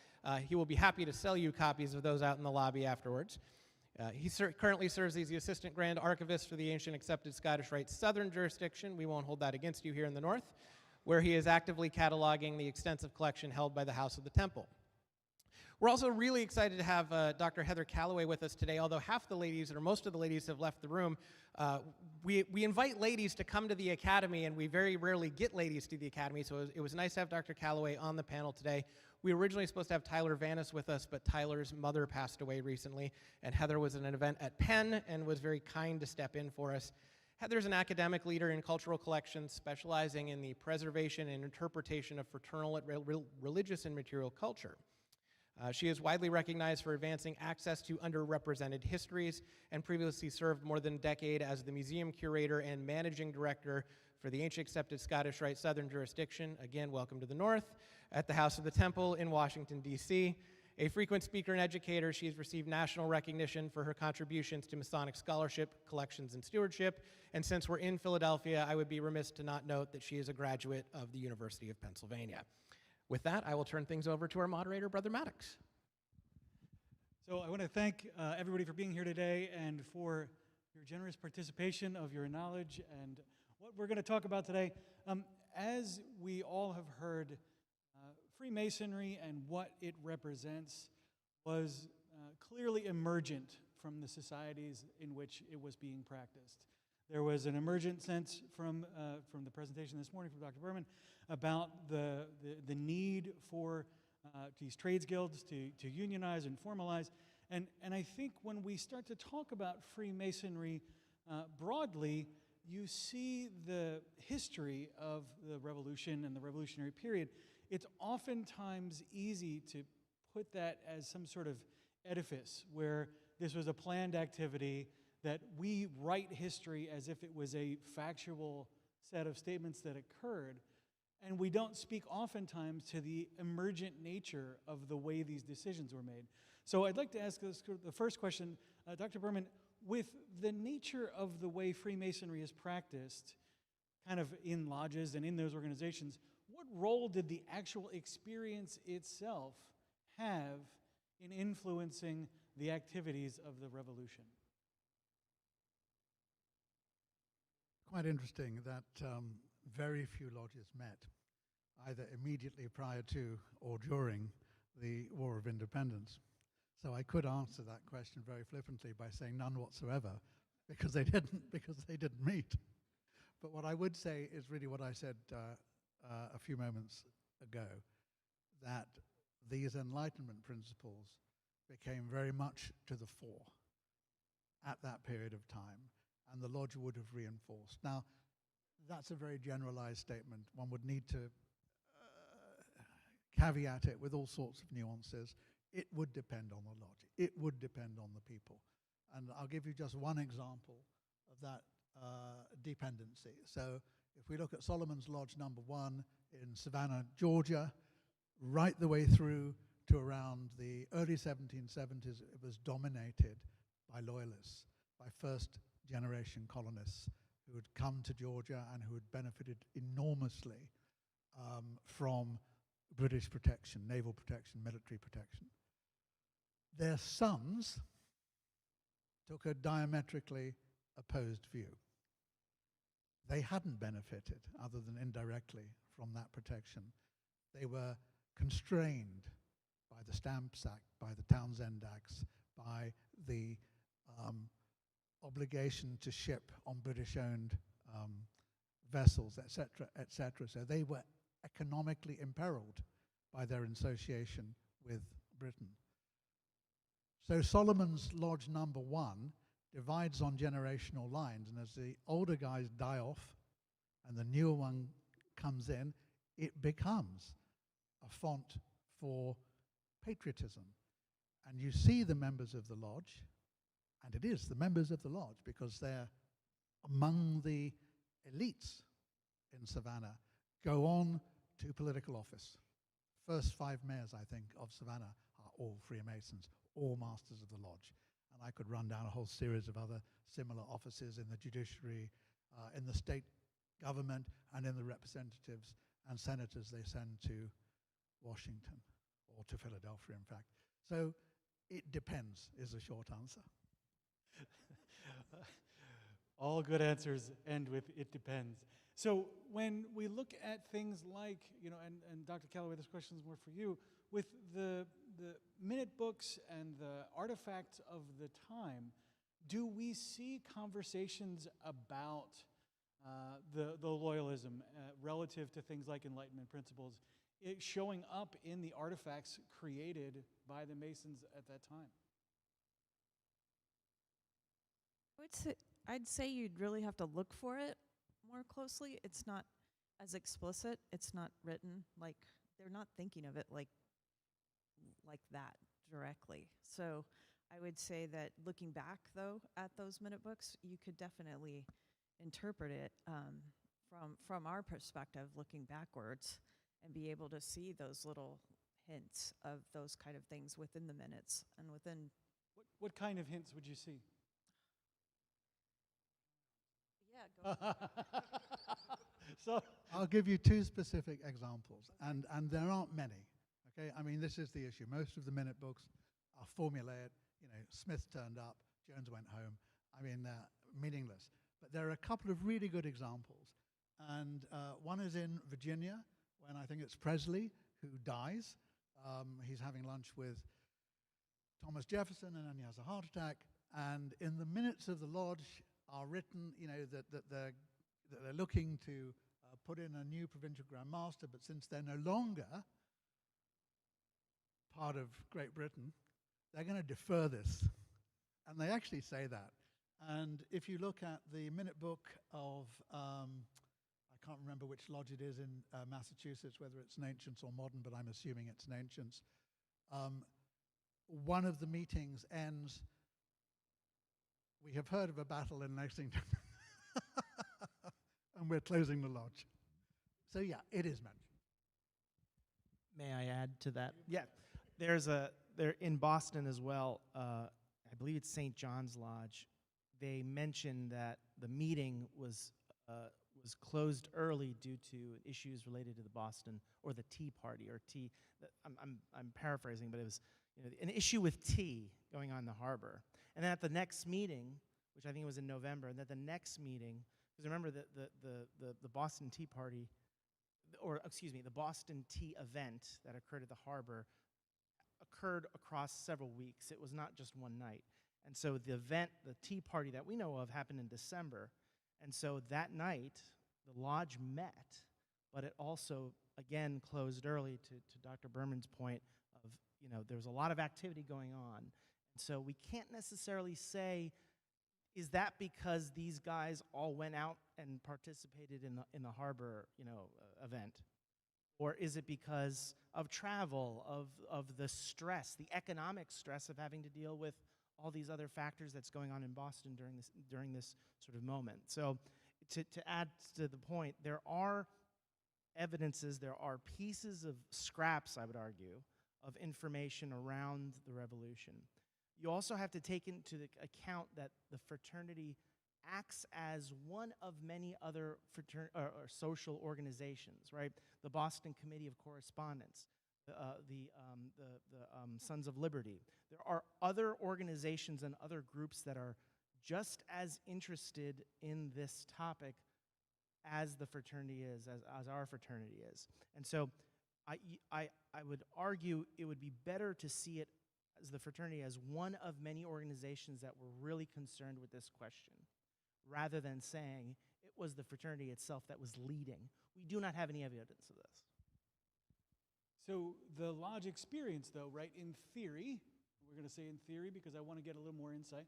He will be happy to sell you copies of those out in the lobby afterwards. He currently serves as the Assistant Grand Archivist for the Ancient Accepted Scottish Rite Southern Jurisdiction. We won't hold that against you here in the North, where he is actively cataloging the extensive collection held by the House of the Temple. We're also really excited to have Dr. Heather Calloway with us today. Although half the ladies, or most of the ladies, have left the room, we invite ladies to come to the Academy, and we very rarely get ladies to the Academy, so it was nice to have Dr. Calloway on the panel today. We were originally supposed to have Tyler Vanis with us, but Tyler's mother passed away recently, and Heather was at an event at Penn and was very kind to step in for us. Heather's an academic leader in cultural collections, specializing in the preservation and interpretation of fraternal, religious, and material culture. She is widely recognized for advancing access to underrepresented histories and previously served more than a decade as the museum curator and managing director for the Ancient Accepted Scottish Rite Southern Jurisdiction. Again, welcome to the North, at the House of the Temple in Washington, D.C. A frequent speaker and educator, she has received national recognition for her contributions to Masonic scholarship, collections, and stewardship. And since we're in Philadelphia, I would be remiss to not note that she is a graduate of the University of Pennsylvania. With that, I will turn things over to our moderator, Brother Maddox. So I want to thank everybody for being here today and for your generous participation of your knowledge and what we're going to talk about today. As we all have heard, Freemasonry and what it represents was clearly emergent from the societies in which it was being practiced. There was an emergent sense from the presentation this morning from Dr. Berman about the need for these trades guilds to unionize and formalize. And I think when we start to talk about Freemasonry broadly, you see the history of the revolution and the revolutionary period. It's oftentimes easy to put that as some sort of edifice where this was a planned activity, that we write history as if it was a factual set of statements that occurred, and we don't speak oftentimes to the emergent nature of the way these decisions were made. So I'd like to ask the first question, Dr. Berman, with the nature of the way Freemasonry is practiced, kind of in lodges and in those organizations, what role did the actual experience itself have in influencing the activities of the revolution? Quite interesting that very few lodges met, either immediately prior to or during the War of Independence. So I could answer that question very flippantly by saying none whatsoever, because they didn't meet. But what I would say is really what I said a few moments ago, that these Enlightenment principles became very much to the fore at that period of time, and the lodge would have reinforced. Now, that's a very generalized statement. One would need to caveat it with all sorts of nuances. It would depend on the lodge. It would depend on the people. And I'll give you just one example of that dependency. So if we look at Solomon's Lodge number 1 in Savannah, Georgia, right the way through to around the early 1770s, it was dominated by Loyalists, by first-generation colonists who had come to Georgia and who had benefited enormously from British protection, naval protection, military protection. Their sons took a diametrically opposed view. They hadn't benefited, other than indirectly, from that protection. They were constrained by the Stamps Act, by the Townsend Acts, by the obligation to ship on British-owned vessels, etc., etc. So they were economically imperiled by their association with Britain. So Solomon's Lodge number 1 divides on generational lines, and as the older guys die off and the newer one comes in, it becomes a font for patriotism. And you see the members of the lodge, and it is the members of the lodge because they're among the elites in Savannah, go on to political office. First 5 mayors, I think, of Savannah are all Freemasons, all masters of the lodge. And I could run down a whole series of other similar offices in the judiciary, in the state government, and in the representatives and senators they send to Washington, or to Philadelphia, in fact. So it depends, is the short answer. All good answers end with "it depends." So when we look at things like, and Dr. Calloway, this question is more for you, with the minute books and the artifacts of the time, do we see conversations about the loyalism relative to things like Enlightenment principles showing up in the artifacts created by the Masons at that time? I'd say you'd really have to look for it more closely. It's not as explicit. It's not written like, they're not thinking of it like that directly. So I would say that looking back, though, at those minute books, you could definitely interpret it from our perspective, looking backwards, and be able to see those little hints of those kind of things within the minutes and within. What kind of hints would you see? Yeah, go. So I'll give you 2 specific examples, and there aren't many. Okay, I mean, this is the issue. Most of the minute books are formulaic. Smith turned up, Jones went home. I mean, meaningless. But there are a couple of really good examples, and one is in Virginia, when I think it's Presley who dies. He's having lunch with Thomas Jefferson, and then he has a heart attack. And in the minutes of the lodge are written, that they're looking to put in a new provincial Grandmaster, but since they're no longer part of Great Britain, they're going to defer this. And they actually say that. And if you look at the minute book of, I can't remember which lodge it is in Massachusetts, whether it's an Ancients or Modern, but I'm assuming it's an Ancients. One of the meetings ends, "We have heard of a battle in Lexington," and we're closing the lodge. So yeah, it is mentioned. May I add to that? Yeah, there in Boston as well. I believe it's St. John's Lodge. They mentioned that the meeting was closed early due to issues related to the Boston or the Tea Party or tea. I'm paraphrasing, but it was an issue with tea going on in the harbor. And then at the next meeting, which I think was in November, and at the next meeting, because remember the Boston Tea Party, or excuse me, the Boston Tea event that occurred at the harbor occurred across several weeks. It was not just one night. And so the event, the Tea Party that we know of, happened in December. And so that night, the lodge met, but it also, again, closed early to Dr. Berman's point of, there was a lot of activity going on. And so we can't necessarily say, is that because these guys all went out and participated in the harbor, event? Or is it because of travel, of the stress, the economic stress of having to deal with all these other factors that's going on in Boston during this sort of moment? So to add to the point, there are evidences, there are pieces of scraps, I would argue, of information around the revolution. You also have to take into account that the fraternity acts as one of many other or social organizations, right? The Boston Committee of Correspondence, the Sons of Liberty. There are other organizations and other groups that are just as interested in this topic as the fraternity is, as our fraternity is. And so I would argue it would be better to see it as the fraternity as one of many organizations that were really concerned with this question, rather than saying it was the fraternity itself that was leading. We do not have any evidence of this. So the lodge experience, though, right, in theory, we're going to say in theory because I want to get a little more insight,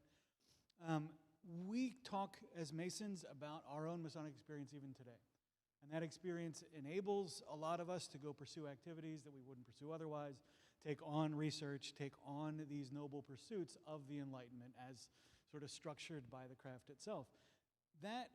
We talk as Masons about our own Masonic experience even today. And that experience enables a lot of us to go pursue activities that we wouldn't pursue otherwise, take on research, take on these noble pursuits of the Enlightenment as sort of structured by the craft itself. That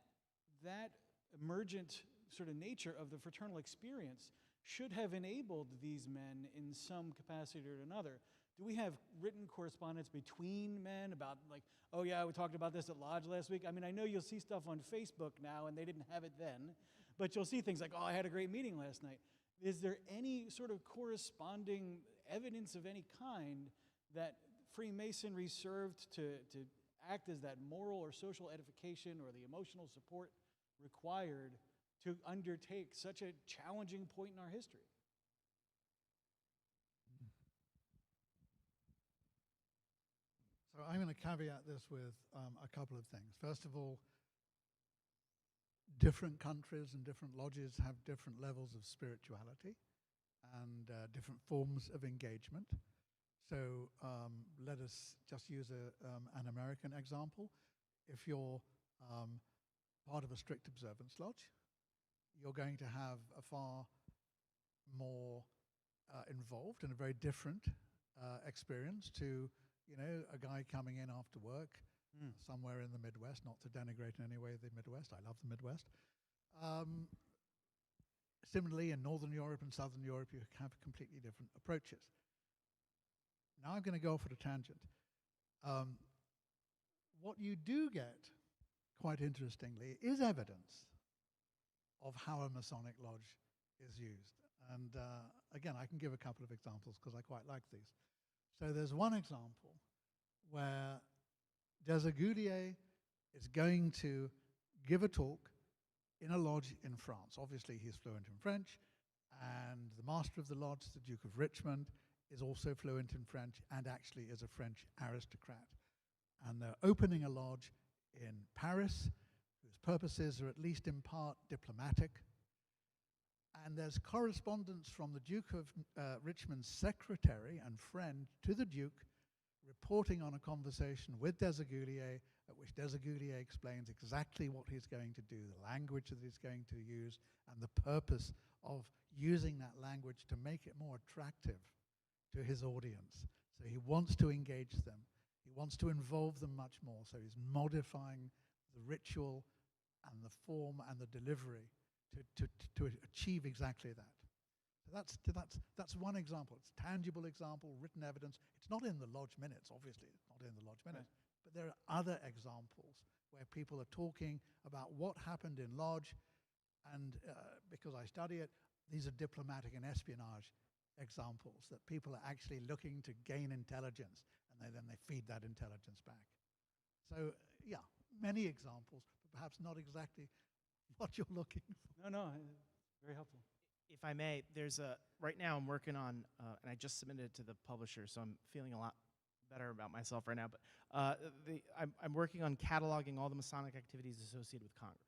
emergent sort of nature of the fraternal experience should have enabled these men in some capacity or another. Do we have written correspondence between men about like, oh yeah, we talked about this at Lodge last week? I mean, I know you'll see stuff on Facebook now, and they didn't have it then, but you'll see things like, oh, I had a great meeting last night. Is there any sort of corresponding evidence of any kind that Freemasonry served to act as that moral or social edification or the emotional support required to undertake such a challenging point in our history? So I'm going to caveat this with a couple of things. First of all, different countries and different lodges have different levels of spirituality and different forms of engagement. So let us just use an American example. If you're part of a strict observance lodge, you're going to have a far more involved and a very different experience to, you know, a guy coming in after work somewhere in the Midwest, not to denigrate in any way the Midwest. I love the Midwest. Similarly, in Northern Europe and Southern Europe, you have completely different approaches. Now I'm going to go off at a tangent. What you do get, quite interestingly, is evidence of how a Masonic lodge is used. And again, I can give a couple of examples because I quite like these. So there's one example where Desagoulier is going to give a talk in a lodge in France. Obviously, he's fluent in French, and the master of the lodge, the Duke of Richmond, is also fluent in French and actually is a French aristocrat. And they're opening a lodge in Paris, whose purposes are at least in part diplomatic. And there's correspondence from the Duke of Richmond's secretary and friend to the Duke reporting on a conversation with Desagoulier, at which Desagoulier explains exactly what he's going to do, the language that he's going to use, and the purpose of using that language to make it more attractive to his audience. So he wants to engage them. He wants to involve them much more. So he's modifying the ritual and the form and the delivery to achieve exactly that. So that's one example. It's a tangible example, written evidence. It's not in the lodge minutes, obviously. It's not in the lodge minutes. Right. But there are other examples where people are talking about what happened in lodge. And because I study it, these are diplomatic and espionage examples that people are actually looking to gain intelligence, and then they feed that intelligence back. So yeah, many examples, but perhaps not exactly what you're looking for. No, very helpful. If I may, there's right now I'm working on, and I just submitted it to the publisher, so I'm feeling a lot better about myself right now, but I'm working on cataloging all the Masonic activities associated with Congress.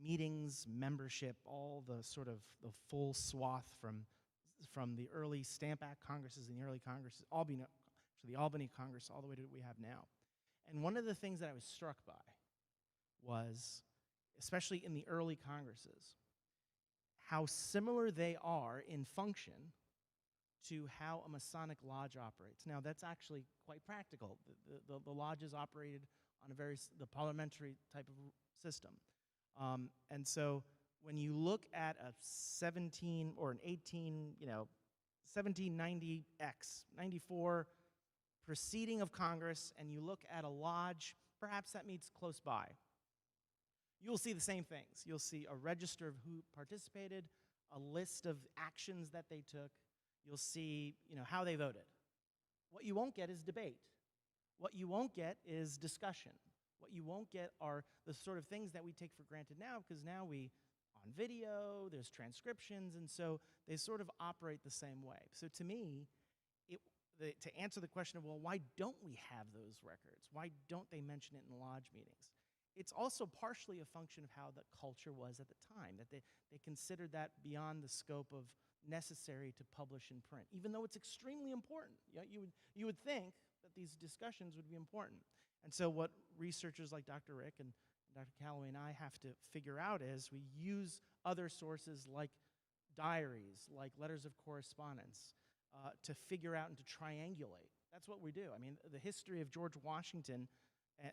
Meetings, membership, all the sort of the full swath from the early Stamp Act Congresses and the early Congresses, the Albany Congress, all the way to what we have now. And one of the things that I was struck by was, especially in the early Congresses, how similar they are in function to how a Masonic lodge operates. Now, that's actually quite practical. The lodges operated on the parliamentary type of system. And so when you look at a 17 or an 18, 1790X, 94 proceeding of Congress, and you look at a lodge, perhaps that meets close by, you'll see the same things. You'll see a register of who participated, a list of actions that they took. You'll see, how they voted. What you won't get is debate. What you won't get is discussion. What you won't get are the sort of things that we take for granted now, because now on video, there's transcriptions, and so they sort of operate the same way. So to me, to answer the question of, well, why don't we have those records? Why don't they mention it in lodge meetings? It's also partially a function of how the culture was at the time, that they considered that beyond the scope of necessary to publish in print, even though it's extremely important. You would think that these discussions would be important. And so what researchers like Dr. Rick and Dr. Calloway and I have to figure out is we use other sources like diaries, like letters of correspondence, to figure out and to triangulate. That's what we do. I mean, the history of George Washington,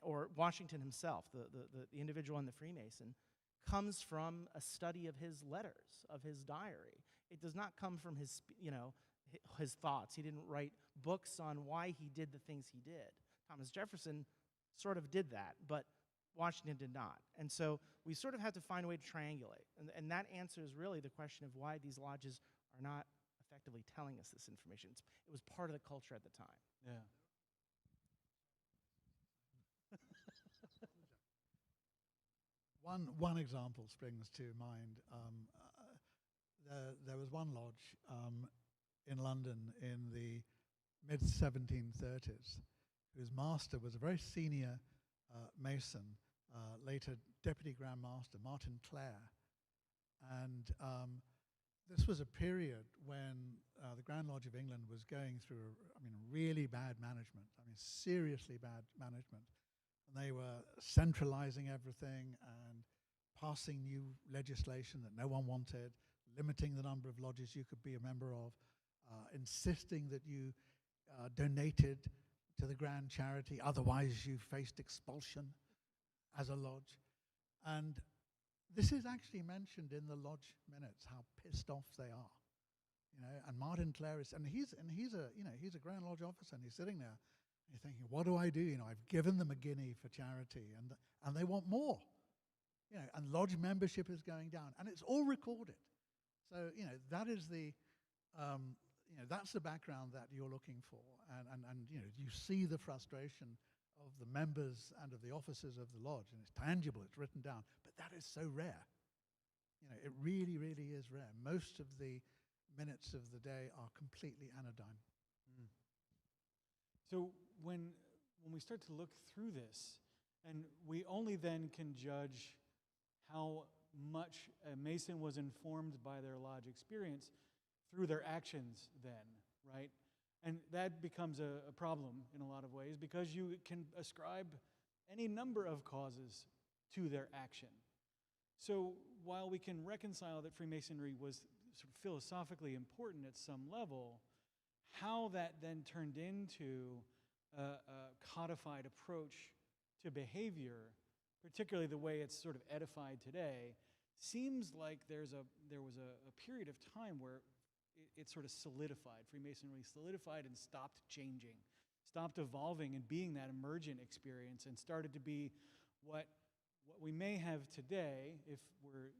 or Washington himself, the individual and the Freemason, comes from a study of his letters, of his diary. It does not come from his, his thoughts. He didn't write books on why he did the things he did. Thomas Jefferson sort of did that, but Washington did not. And so we sort of had to find a way to triangulate. And that answers really the question of why these lodges are not effectively telling us this information. It was part of the culture at the time. Yeah. One example springs to mind. There was one lodge in London in the mid-1730s whose master was a very senior Mason, later Deputy Grandmaster, Martin Clare. And this was a period when the Grand Lodge of England was going through, really bad management, seriously bad management. And they were centralizing everything and passing new legislation that no one wanted, limiting the number of lodges you could be a member of, insisting that you donated to the grand charity, otherwise you faced expulsion as a lodge. And this is actually mentioned in the lodge minutes, how pissed off they are. And Martin Clare is, and he's a Grand Lodge officer, and he's sitting there, and you're thinking, what do I do? I've given them a guinea for charity, and they want more. And lodge membership is going down, and it's all recorded. So, that is the, that's the background that you're looking for. And you see the frustration of the members and of the officers of the lodge, and it's tangible, it's written down, but that is so rare. It really, really is rare. Most of the minutes of the day are completely anodyne. Mm. So when we start to look through this, and we only then can judge how much a Mason was informed by their lodge experience through their actions then, right? And that becomes a problem in a lot of ways, because you can ascribe any number of causes to their action. So while we can reconcile that Freemasonry was sort of philosophically important at some level, how that then turned into a codified approach to behavior, particularly the way it's sort of edified today, seems like there was a period of time where it sort of solidified. Freemasonry solidified and stopped changing, stopped evolving and being that emergent experience, and started to be what we may have today, if we're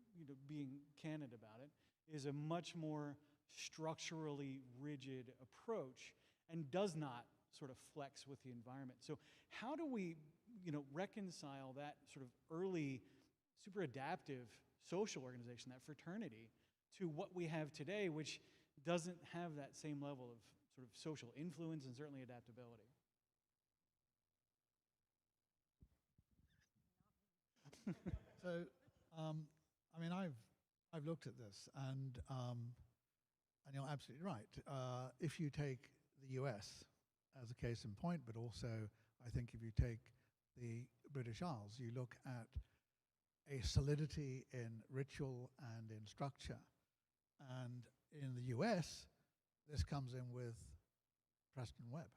being candid about it, is a much more structurally rigid approach and does not sort of flex with the environment. So how do we reconcile that sort of early super adaptive social organization, that fraternity, to what we have today, which doesn't have that same level of sort of social influence and certainly adaptability? So, I've looked at this, and you're absolutely right. If you take the US as a case in point, but also I think if you take the British Isles, you look at a solidity in ritual and in structure. And in the US, this comes in with Preston Webb,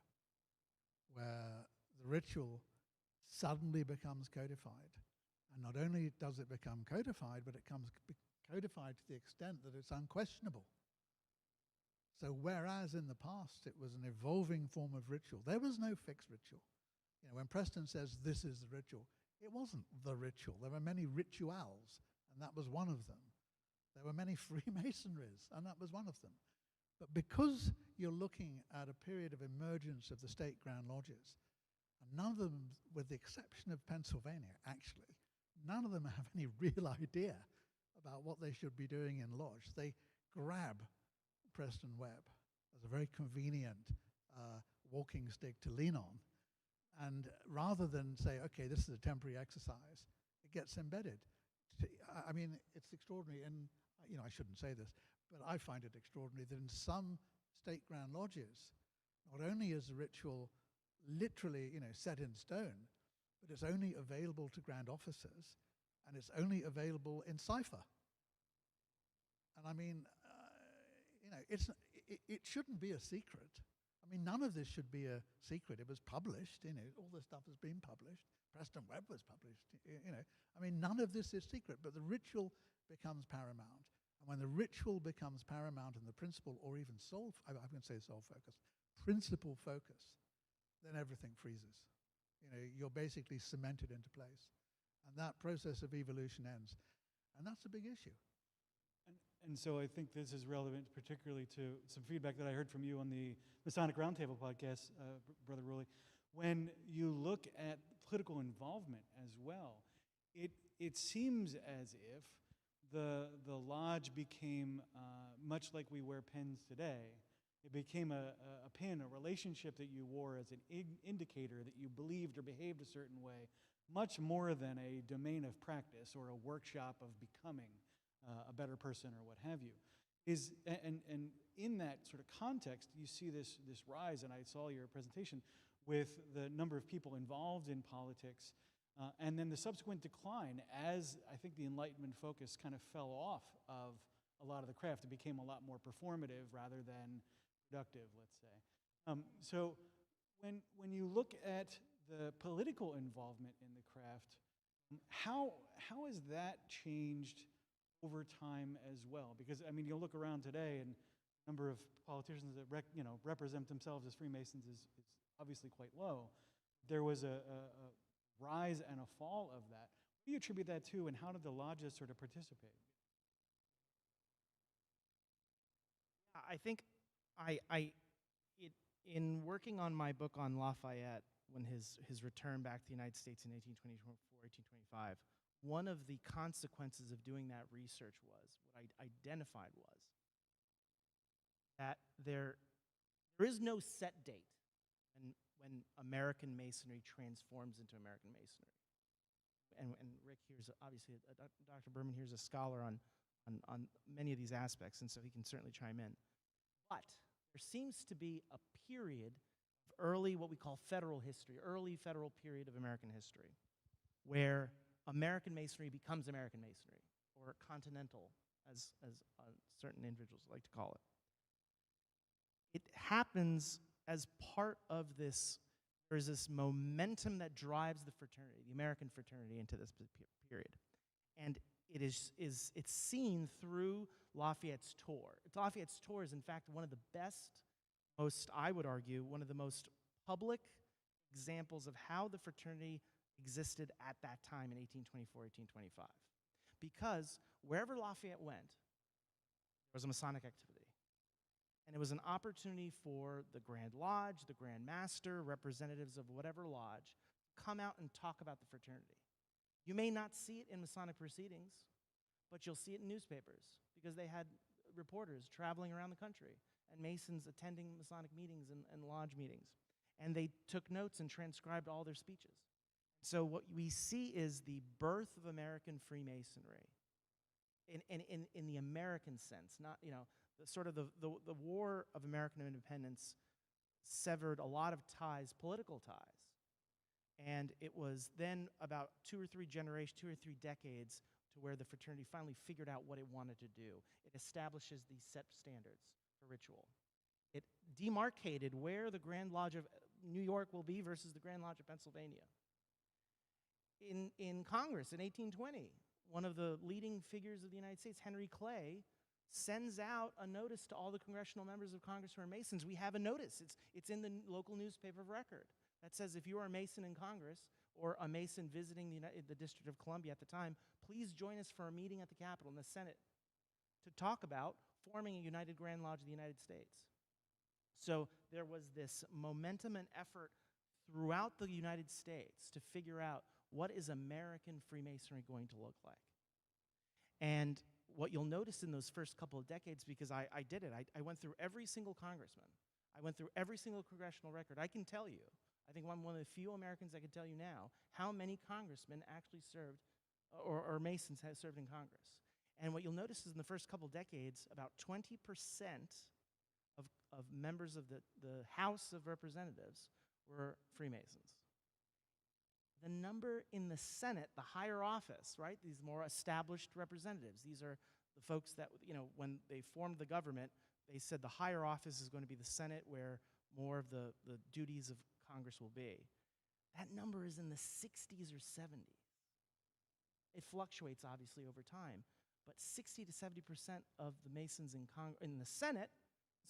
where the ritual suddenly becomes codified. And not only does it become codified, but it comes codified to the extent that it's unquestionable. So whereas in the past it was an evolving form of ritual, there was no fixed ritual. When Preston says this is the ritual, it wasn't the ritual. There were many rituals, and that was one of them. There were many Freemasonries, and that was one of them. But because you're looking at a period of emergence of the state Grand Lodges, and none of them, with the exception of Pennsylvania, actually, none of them have any real idea about what they should be doing in lodge. They grab Preston Webb as a very convenient walking stick to lean on. And rather than say, okay, this is a temporary exercise, it gets embedded. It's extraordinary, and I shouldn't say this, but I find it extraordinary that in some state Grand Lodges, not only is the ritual literally, set in stone, but it's only available to Grand Officers, and it's only available in cipher. And I mean, it shouldn't be a secret. I mean, none of this should be a secret. It was published, all this stuff has been published. Preston Webb was published, I mean, none of this is secret, but the ritual becomes paramount. And when the ritual becomes paramount and the principle, or even soul, I'm going to say soul focus, principle focus, then everything freezes. You're basically cemented into place. And that process of evolution ends. And that's a big issue. And so I think this is relevant particularly to some feedback that I heard from you on the Masonic Roundtable podcast, Brother Rowley. When you look at political involvement as well, it seems as if the lodge became much like we wear pins today. It became a pin, a relationship that you wore as an indicator that you believed or behaved a certain way, much more than a domain of practice or a workshop of becoming a better person or what have you. And in that sort of context, you see this rise, and I saw your presentation, with the number of people involved in politics, and then the subsequent decline as I think the Enlightenment focus kind of fell off of a lot of the craft. It became a lot more performative rather than productive, let's say. So when you look at the political involvement in the craft, how has that changed over time as well? Because, I mean, you'll look around today and the number of politicians that represent themselves as Freemasons is obviously quite low. There was a rise and a fall of that. What do you attribute that to, and how did the lodges sort of participate? I think in working on my book on Lafayette, when his return back to the United States in 1824, 1825, one of the consequences of doing that research was, what I identified was, that there is no set date when American Masonry transforms into American Masonry. And Rick here's, obviously, Dr. Berman here's a scholar on many of these aspects, and so he can certainly chime in. But there seems to be a period of early, what we call federal history, early federal period of American history, where American Masonry becomes American Masonry, or continental, as certain individuals like to call it. It happens as part of this. There's this momentum that drives the fraternity, the American fraternity, into this period, and it's seen through Lafayette's tour. Lafayette's tour is, in fact, one of the best, I would argue, one of the most public examples of how the fraternity existed at that time in 1824, 1825. Because wherever Lafayette went, there was a Masonic activity. And it was an opportunity for the Grand Lodge, the Grandmaster, representatives of whatever lodge, to come out and talk about the fraternity. You may not see it in Masonic proceedings, but you'll see it in newspapers, because they had reporters traveling around the country and Masons attending Masonic meetings and lodge meetings. And they took notes and transcribed all their speeches. So what we see is the birth of American Freemasonry in the American sense, not, the War of American Independence severed a lot of ties, political ties. And it was then about 2 or 3 decades to where the fraternity finally figured out what it wanted to do. It establishes these set standards for ritual. It demarcated where the Grand Lodge of New York will be versus the Grand Lodge of Pennsylvania. In Congress in 1820, one of the leading figures of the United States, Henry Clay, sends out a notice to all the congressional members of Congress who are Masons. We have a notice. It's in the local newspaper of record that says if you are a Mason in Congress or a Mason visiting the District of Columbia at the time, please join us for a meeting at the Capitol in the Senate to talk about forming a United Grand Lodge of the United States. So there was this momentum and effort throughout the United States to figure out what is American Freemasonry going to look like. And what you'll notice in those first couple of decades, because I did it, I went through every single congressman. I went through every single congressional record. I can tell you, I think I'm one of the few Americans that can tell you now how many congressmen actually served, or Masons have served in Congress. And what you'll notice is in the first couple of decades, about 20% of members of the House of Representatives were Freemasons. The number in the Senate, the higher office, right? These more established representatives. These are the folks that, when they formed the government, they said the higher office is going to be the Senate where more of the duties of Congress will be. That number is in the 60s or 70s. It fluctuates, obviously, over time, but 60 to 70% of the Masons in the Senate,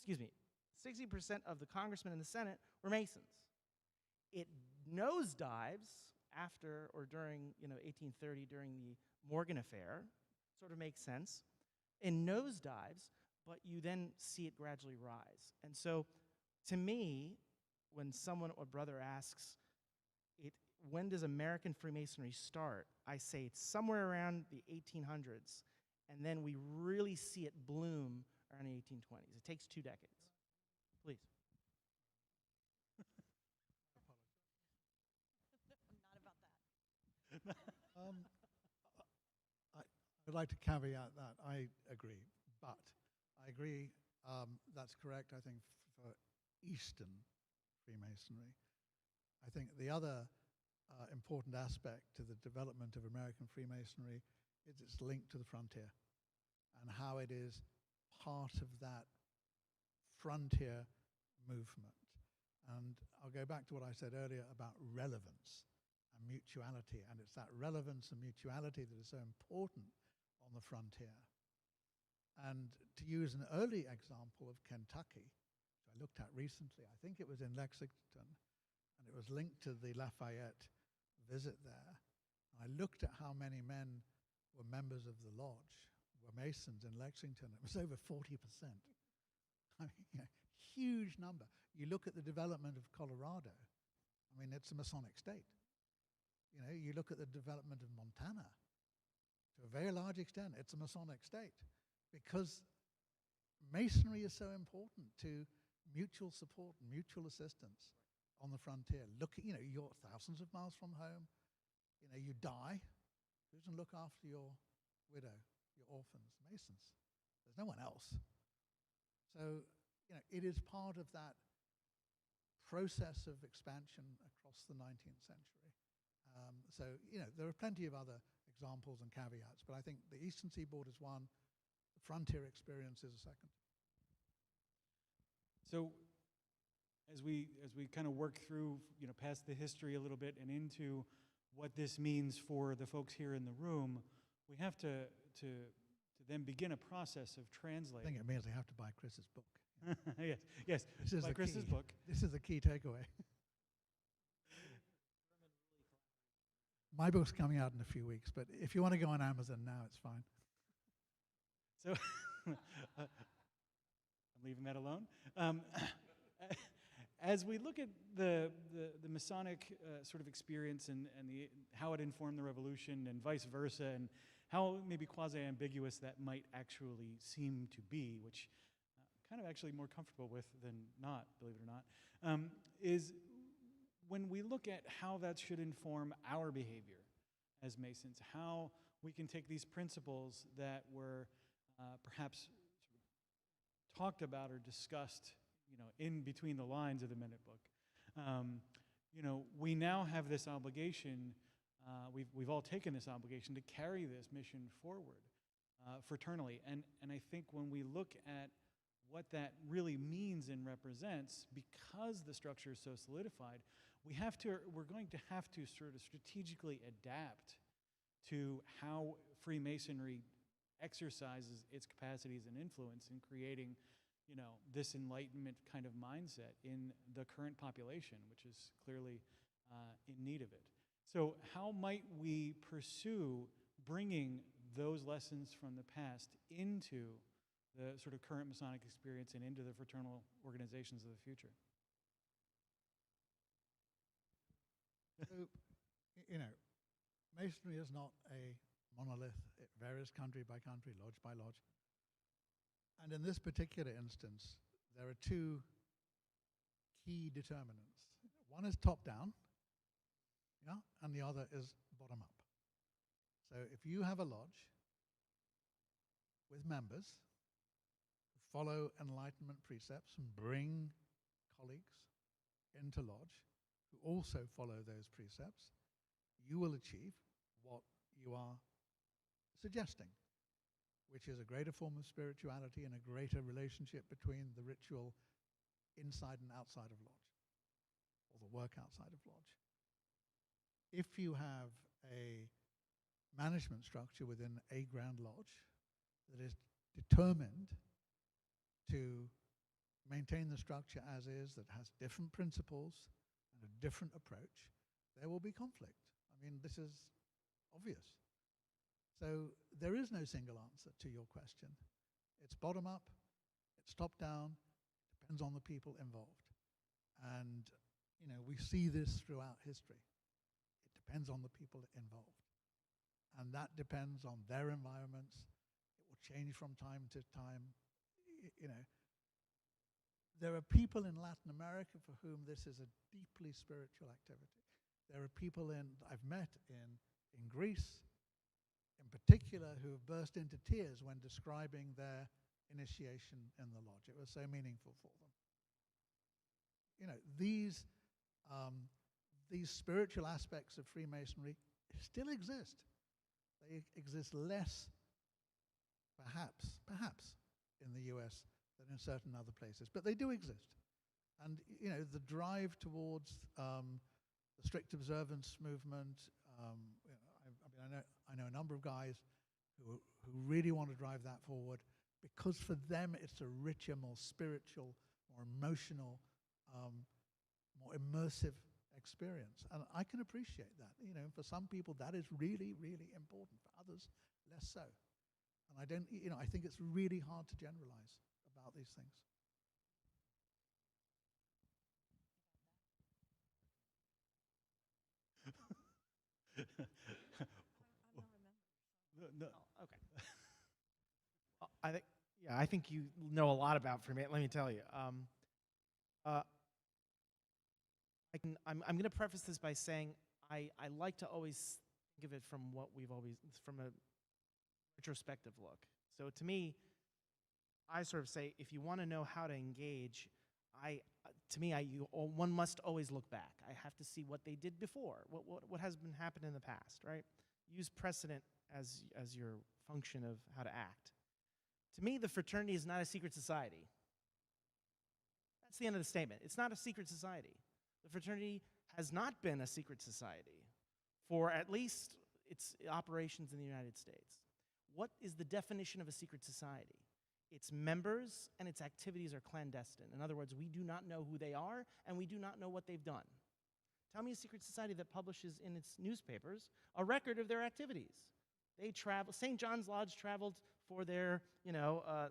60% of the congressmen in the Senate were Masons. It nosedives after or during, 1830, during the Morgan Affair, sort of makes sense. It nosedives, but you then see it gradually rise. And so, to me, when someone or brother asks, when does American Freemasonry start? I say it's somewhere around the 1800s, and then we really see it bloom around the 1820s. It takes 2 decades. Please. I'd like to caveat that. I agree, but I agree that's correct, I think, for Eastern Freemasonry. I think the other important aspect to the development of American Freemasonry is its link to the frontier and how it is part of that frontier movement. And I'll go back to what I said earlier about relevance and mutuality, and it's that relevance and mutuality that is so important on the frontier. And to use an early example of Kentucky, which I looked at recently, I think it was in Lexington, and it was linked to the Lafayette visit there. I looked at how many men were members of the lodge, were Masons in Lexington. It was over 40%. I mean, huge number. You look at the development of Colorado, I mean, it's a Masonic state. You look at the development of Montana, to a very large extent, it's a Masonic state, because Masonry is so important to mutual support, mutual assistance on the frontier. Look, you're thousands of miles from home. You die. Who's going to look after your widow, your orphans? Masons. There's no one else. So, it is part of that process of expansion across the 19th century. So, there are plenty of other examples and caveats, but I think the Eastern Seaboard is one, the frontier experience is a second. So, as we kind of work through, past the history a little bit and into what this means for the folks here in the room, we have to then begin a process of translating. I think it means they have to buy Chris's book. yes. This is buy Chris's book. This is the key takeaway. My book's coming out in a few weeks, but if you want to go on Amazon now, it's fine. So, I'm leaving that alone. As we look at the Masonic sort of experience and how it informed the revolution and vice versa, and how maybe quasi-ambiguous that might actually seem to be, which I'm kind of actually more comfortable with than not, believe it or not, is when we look at how that should inform our behavior as Masons, how we can take these principles that were perhaps talked about or discussed, in between the lines of the Minute Book. We now have this obligation, we've all taken this obligation to carry this mission forward fraternally. And I think when we look at what that really means and represents, because the structure is so solidified, we're going to have to sort of strategically adapt to how Freemasonry exercises its capacities and influence in creating, this Enlightenment kind of mindset in the current population, which is clearly in need of it. So how might we pursue bringing those lessons from the past into the sort of current Masonic experience and into the fraternal organizations of the future? So, Masonry is not a monolith. It varies country by country, lodge by lodge. And in this particular instance, there are two key determinants. One is top-down, and the other is bottom-up. So if you have a lodge with members who follow Enlightenment precepts and bring colleagues into lodge who also follow those precepts, you will achieve what you are suggesting, which is a greater form of spirituality and a greater relationship between the ritual inside and outside of lodge, or the work outside of lodge. If you have a management structure within a Grand Lodge that is determined to maintain the structure as is, that has different principles and a different approach, there will be conflict. I mean, this is obvious. So there is no single answer to your question. It's bottom up, it's top down, depends on the people involved. And, you know, we see this throughout history. It depends on the people involved. And that depends on their environments. It will change from time to time. You know, there are people in Latin America for whom this is a deeply spiritual activity. There are people I've met in Greece, in particular, who have burst into tears when describing their initiation in the lodge. It was so meaningful for them. You know, these spiritual aspects of Freemasonry still exist. They exist less, perhaps, in the US than in certain other places, but they do exist. And, you know, the drive towards the strict observance movement, you know, I know a number of guys who really want to drive that forward, because for them it's a richer, more spiritual, more emotional, more immersive experience. And I can appreciate that. You know, for some people that is really, really important. For others, less so. And I think it's really hard to generalize about these things. No. Oh, okay. I think you know a lot about Freemasonry. Let me tell you. I'm going to preface this by saying I like to always think of it from from a retrospective look. So to me, I sort of say, if you want to know how to engage, one must always look back. I have to see what they did before, what has been happened in the past, right? Use precedent as your function of how to act. To me, the fraternity is not a secret society. That's the end of the statement. It's not a secret society. The fraternity has not been a secret society for at least its operations in the United States. What is the definition of a secret society? Its members and its activities are clandestine. In other words, we do not know who they are, and we do not know what they've done. Tell me a secret society that publishes in its newspapers a record of their activities. They travel. St. John's Lodge traveled for their,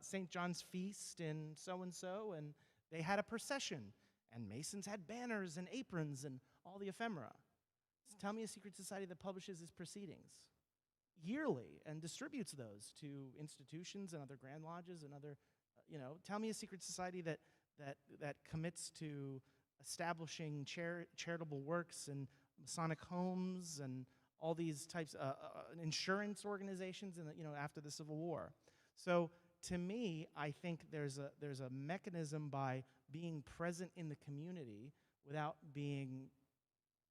St. John's feast in so-and-so, and they had a procession, and Masons had banners and aprons and all the ephemera. So tell me a secret society that publishes its proceedings yearly and distributes those to institutions and other Grand Lodges and other, tell me a secret society that commits to establishing charitable works and Masonic homes and all these types of insurance organizations after the Civil War. So to me, I think there's a mechanism by being present in the community without being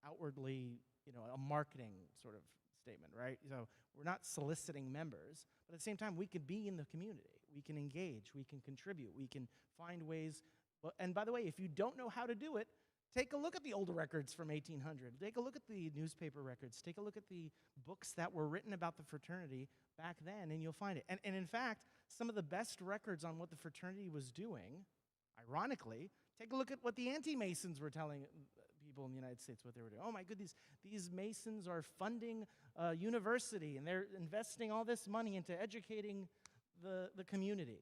outwardly, a marketing sort of statement, right? So we're not soliciting members, but at the same time, we can be in the community. We can engage, we can contribute, we can find ways. And by the way, if you don't know how to do it, take a look at the older records from 1800. Take a look at the newspaper records. Take a look at the books that were written about the fraternity back then, and you'll find it. And in fact, some of the best records on what the fraternity was doing, ironically, take a look at what the anti-Masons were telling people in the United States what they were doing. Oh my goodness, these Masons are funding a university, and they're investing all this money into educating the community.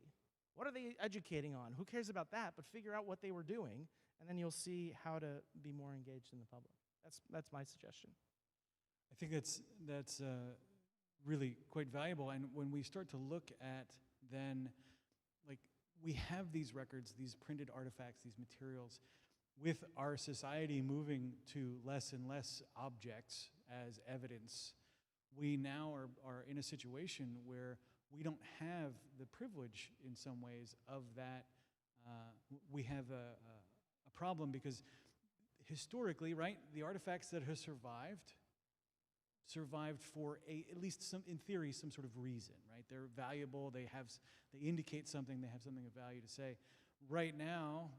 What are they educating on? Who cares about that? But figure out what they were doing, and then you'll see how to be more engaged in the public. That's my suggestion. I think that's really quite valuable. And when we start to look at then, like, we have these records, these printed artifacts, these materials, with our society moving to less and less objects as evidence, we now are in a situation where we don't have the privilege in some ways of that. We have a problem because historically, right, the artifacts that have survived survived for at least some, in theory, some sort of reason, right? They're valuable, they indicate something, they have something of value to say. Right now,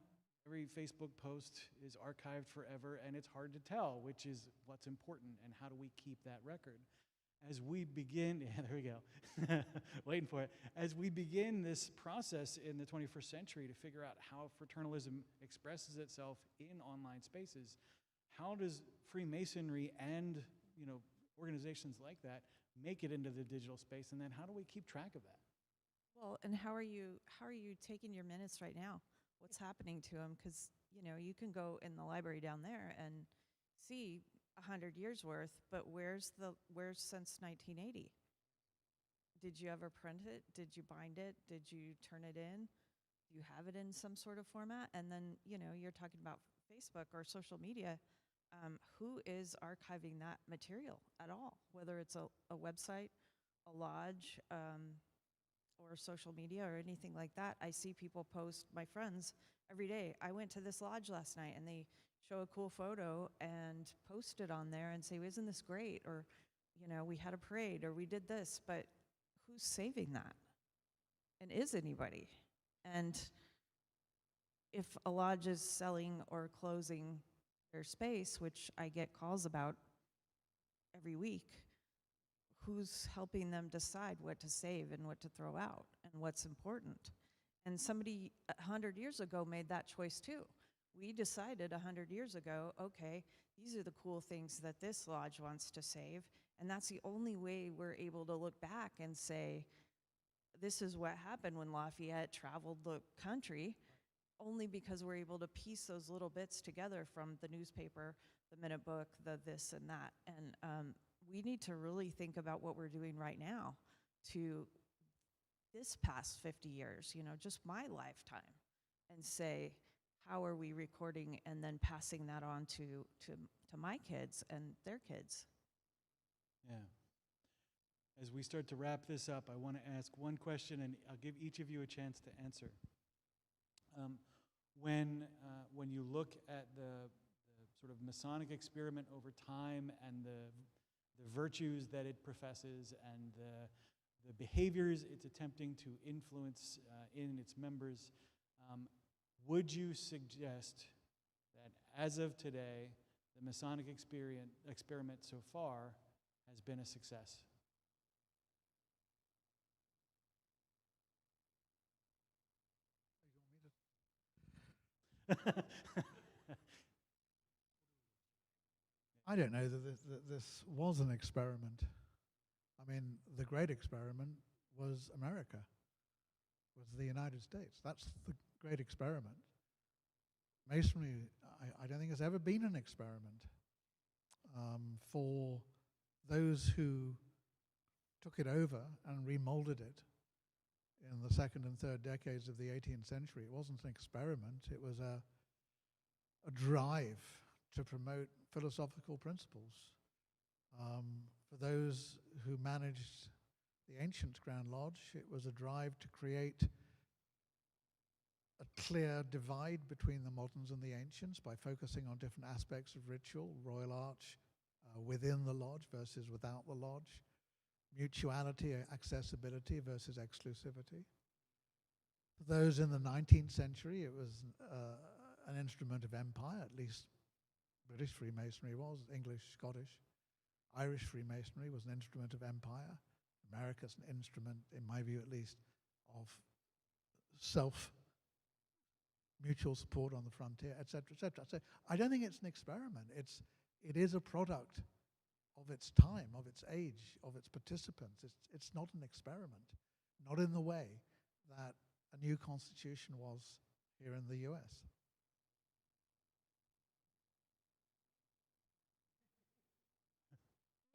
every Facebook post is archived forever, and it's hard to tell which is what's important and how do we keep that record. As we begin, yeah, there we go, waiting for it. As we begin this process in the 21st century to figure out how fraternalism expresses itself in online spaces, how does Freemasonry and organizations like that make it into the digital space, and then how do we keep track of that? Well, and how are you taking your minutes right now? What's happening to them? Because you can go in the library down there and see 100 years worth, but where's since 1980? Did you ever print it? Did you bind it? Did you turn it in? Do you have it in some sort of format? And then you're talking about Facebook or social media. Who is archiving that material at all? Whether it's a website, a lodge, or social media or anything like that. I see people post, my friends, every day. I went to this lodge last night, and they show a cool photo and post it on there and say, isn't this great? Or, we had a parade, or we did this, but who's saving that? And is anybody? And if a lodge is selling or closing their space, which I get calls about every week, who's helping them decide what to save and what to throw out and what's important? And somebody 100 years ago made that choice too. We decided 100 years ago, okay, these are the cool things that this lodge wants to save, and that's the only way we're able to look back and say, this is what happened when Lafayette traveled the country, only because we're able to piece those little bits together from the newspaper, the minute book, the this and that. And we need to really think about what we're doing right now to this past 50 years, just my lifetime, and say, how are we recording and then passing that on to my kids and their kids? Yeah. As we start to wrap this up, I want to ask one question, and I'll give each of you a chance to answer. When you look at the sort of Masonic experiment over time and the virtues that it professes and the behaviors it's attempting to influence in its members, would you suggest that as of today, the Masonic experiment so far has been a success? I don't know that this was an experiment. I mean, the great experiment was America, was the United States. That's the great experiment. Masonry, I don't think has ever been an experiment. For those who took it over and remolded it in the second and third decades of the 18th century, it wasn't an experiment. It was a drive to promote philosophical principles. For those who managed the ancient Grand Lodge, it was a drive to create a clear divide between the moderns and the ancients by focusing on different aspects of ritual, royal arch, within the lodge versus without the lodge, mutuality, accessibility versus exclusivity. For those in the 19th century, it was an instrument of empire, at least British Freemasonry was, English, Scottish. Irish Freemasonry was an instrument of empire. America's an instrument, in my view at least, of mutual support on the frontier, etc., etc. So I don't think it's an experiment. It is a product of its time, of its age, of its participants. It's not an experiment, not in the way that a new constitution was here in the US.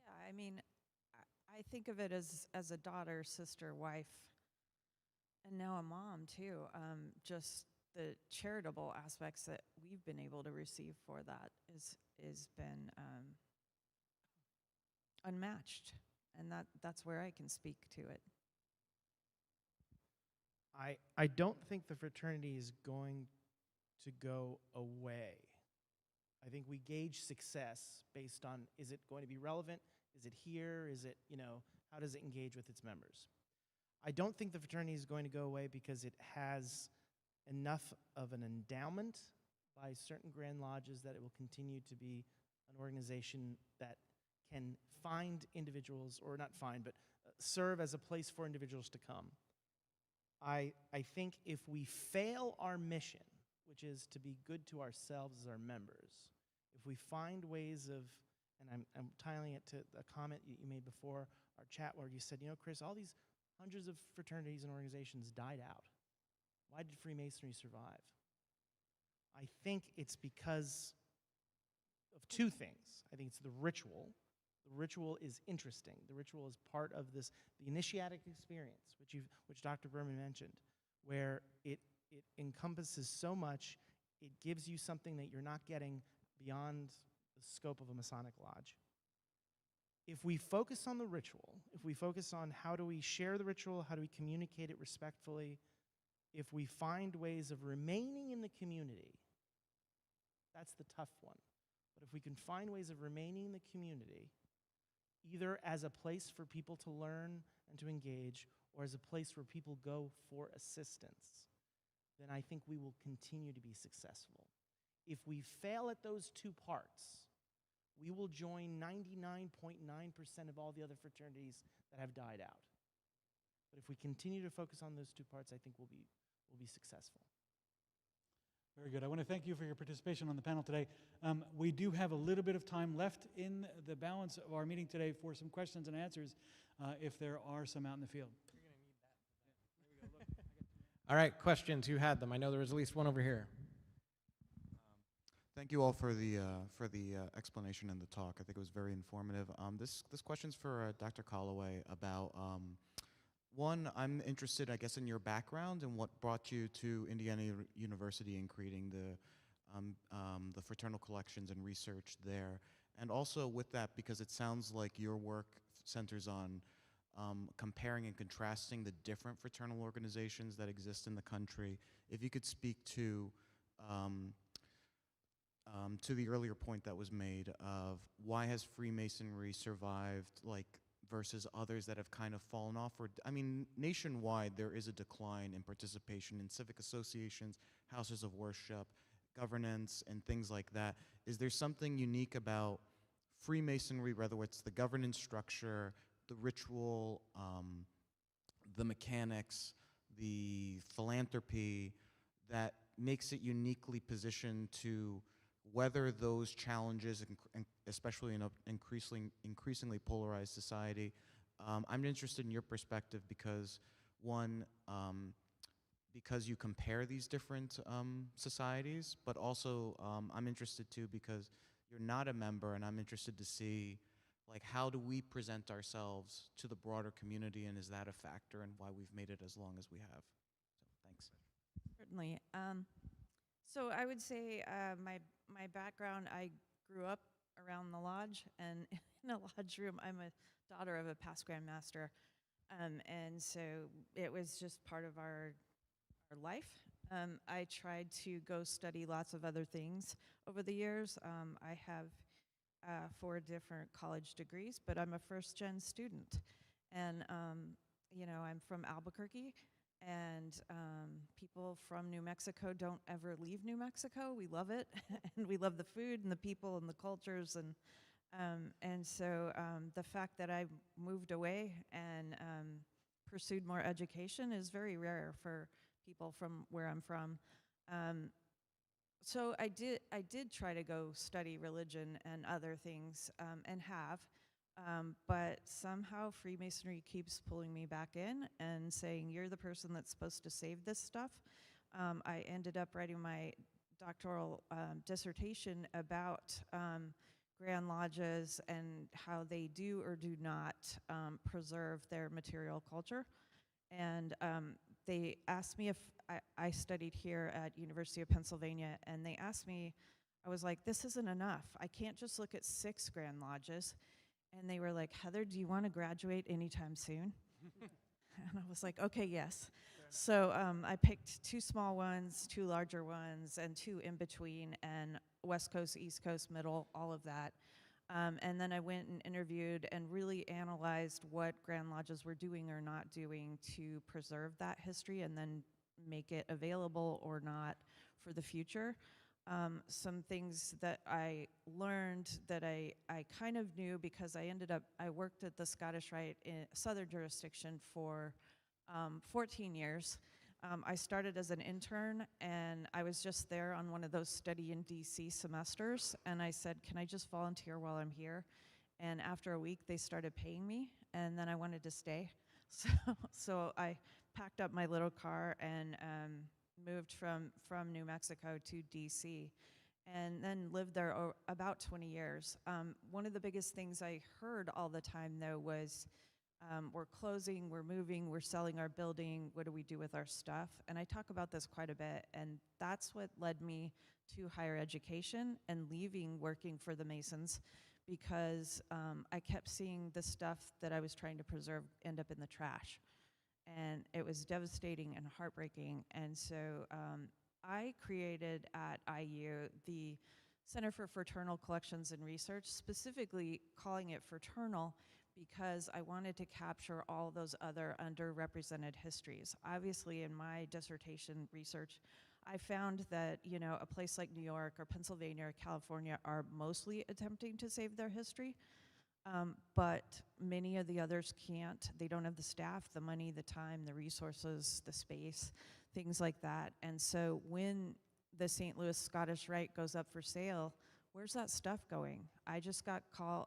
Yeah, I mean, I think of it as a daughter, sister, wife, and now a mom too. Just the charitable aspects that we've been able to receive for that is been unmatched, and that's where I can speak to it. I don't think the fraternity is going to go away. I think we gauge success based on, is it going to be relevant Is it here? Is it, how does it engage with its members? I don't think the fraternity is going to go away because it has enough of an endowment by certain Grand Lodges that it will continue to be an organization that can find individuals, or not find, but serve as a place for individuals to come. I think if we fail our mission, which is to be good to ourselves as our members, if we find ways of, and I'm tying it to a comment you made before our chat where you said, Chris, all these hundreds of fraternities and organizations died out. Why did Freemasonry survive? I think it's because of two things. I think it's the ritual. The ritual is interesting. The ritual is part of this, the initiatic experience, which Dr. Berman mentioned, where it encompasses so much, it gives you something that you're not getting beyond the scope of a Masonic lodge. If we focus on the ritual, if we focus on how do we share the ritual, how do we communicate it respectfully, if we find ways of remaining in the community, that's the tough one. But if we can find ways of remaining in the community, either as a place for people to learn and to engage, or as a place where people go for assistance, then I think we will continue to be successful. If we fail at those two parts, we will join 99.9% of all the other fraternities that have died out. But if we continue to focus on those two parts, I think we'll be successful. Very good. I want to thank you for your participation on the panel today. We do have a little bit of time left in the balance of our meeting today for some questions and answers, if there are some out in the field. All right, questions. Who had them? I know there was at least one over here. Thank you all for the explanation and the talk. I think it was very informative. This question's for Dr. Calloway about one. I'm interested, I guess, in your background and what brought you to Indiana University and creating the fraternal collections and research there, and also with that, because it sounds like your work centers on comparing and contrasting the different fraternal organizations that exist in the country. If you could speak to the earlier point that was made of why has Freemasonry survived, versus others that have kind of fallen off, or, I mean, nationwide there is a decline in participation in civic associations, houses of worship, governance, and things like that. Is there something unique about Freemasonry, whether it's the governance structure, the ritual, the mechanics, the philanthropy, that makes it uniquely positioned to weather those challenges, and especially in an increasingly polarized society? I'm interested in your perspective because, one, because you compare these different societies, but also I'm interested too because you're not a member, and I'm interested to see, how do we present ourselves to the broader community, and is that a factor in why we've made it as long as we have? So, thanks. Certainly. So I would say my background, I grew up around the lodge, and in a lodge room, I'm a daughter of a past Grandmaster, and so it was just part of our life. I tried to go study lots of other things over the years. I have 4 different college degrees, but I'm a first-gen student, and I'm from Albuquerque. And people from New Mexico don't ever leave New Mexico. We love it, and we love the food and the people and the cultures, and so the fact that I moved away and pursued more education is very rare for people from where I'm from. So I did try to go study religion and other things, and have. But somehow Freemasonry keeps pulling me back in and saying, you're the person that's supposed to save this stuff. I ended up writing my doctoral dissertation about Grand Lodges and how they do or do not preserve their material culture. And they asked me if I studied here at University of Pennsylvania, and they asked me, I was like, this isn't enough. I can't just look at 6 Grand Lodges. And they were like, Heather, do you want to graduate anytime soon? And I was like, okay, yes. So I picked 2 small ones, 2 larger ones, and 2 in between, and West Coast, East Coast, middle, all of that. And then I went and interviewed and really analyzed what Grand Lodges were doing or not doing to preserve that history and then make it available or not for the future. Some things that I learned that I kind of knew because I worked at the Scottish Rite in Southern jurisdiction for 14 years. I started as an intern, and I was just there on one of those study in DC semesters, and I said, can I just volunteer while I'm here? And after a week, they started paying me, and then I wanted to stay. So I packed up my little car and moved from New Mexico to DC, and then lived there about 20 years. One of the biggest things I heard all the time, though, was we're closing, we're moving, we're selling our building, what do we do with our stuff? And I talk about this quite a bit, and that's what led me to higher education and leaving working for the Masons, because I kept seeing the stuff that I was trying to preserve end up in the trash. And it was devastating and heartbreaking. And so I created at IU the Center for Fraternal Collections and Research, specifically calling it fraternal because I wanted to capture all those other underrepresented histories. Obviously, in my dissertation research, I found that, you know, a place like New York or Pennsylvania or California are mostly attempting to save their history, but many of the others can't. They don't have the staff, the money, the time, the resources, the space, things like that. And so when the St. Louis Scottish Rite goes up for sale, where's that stuff going? I just got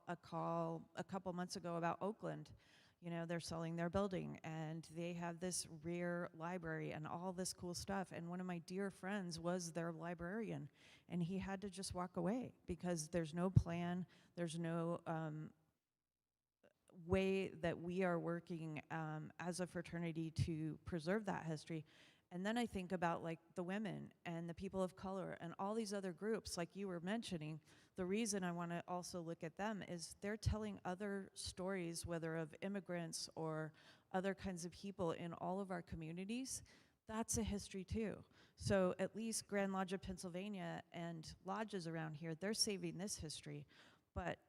a call a couple months ago about Oakland. You know, they're selling their building, and they have this rare library and all this cool stuff. And one of my dear friends was their librarian, and he had to just walk away because there's no plan, there's no way that we are working as a fraternity to preserve that history. And then I think about like the women and the people of color and all these other groups like you were mentioning. The reason I want to also look at them is they're telling other stories, whether of immigrants or other kinds of people in all of our communities. That's a history too. So at least Grand Lodge of Pennsylvania and lodges around here, they're saving this history. But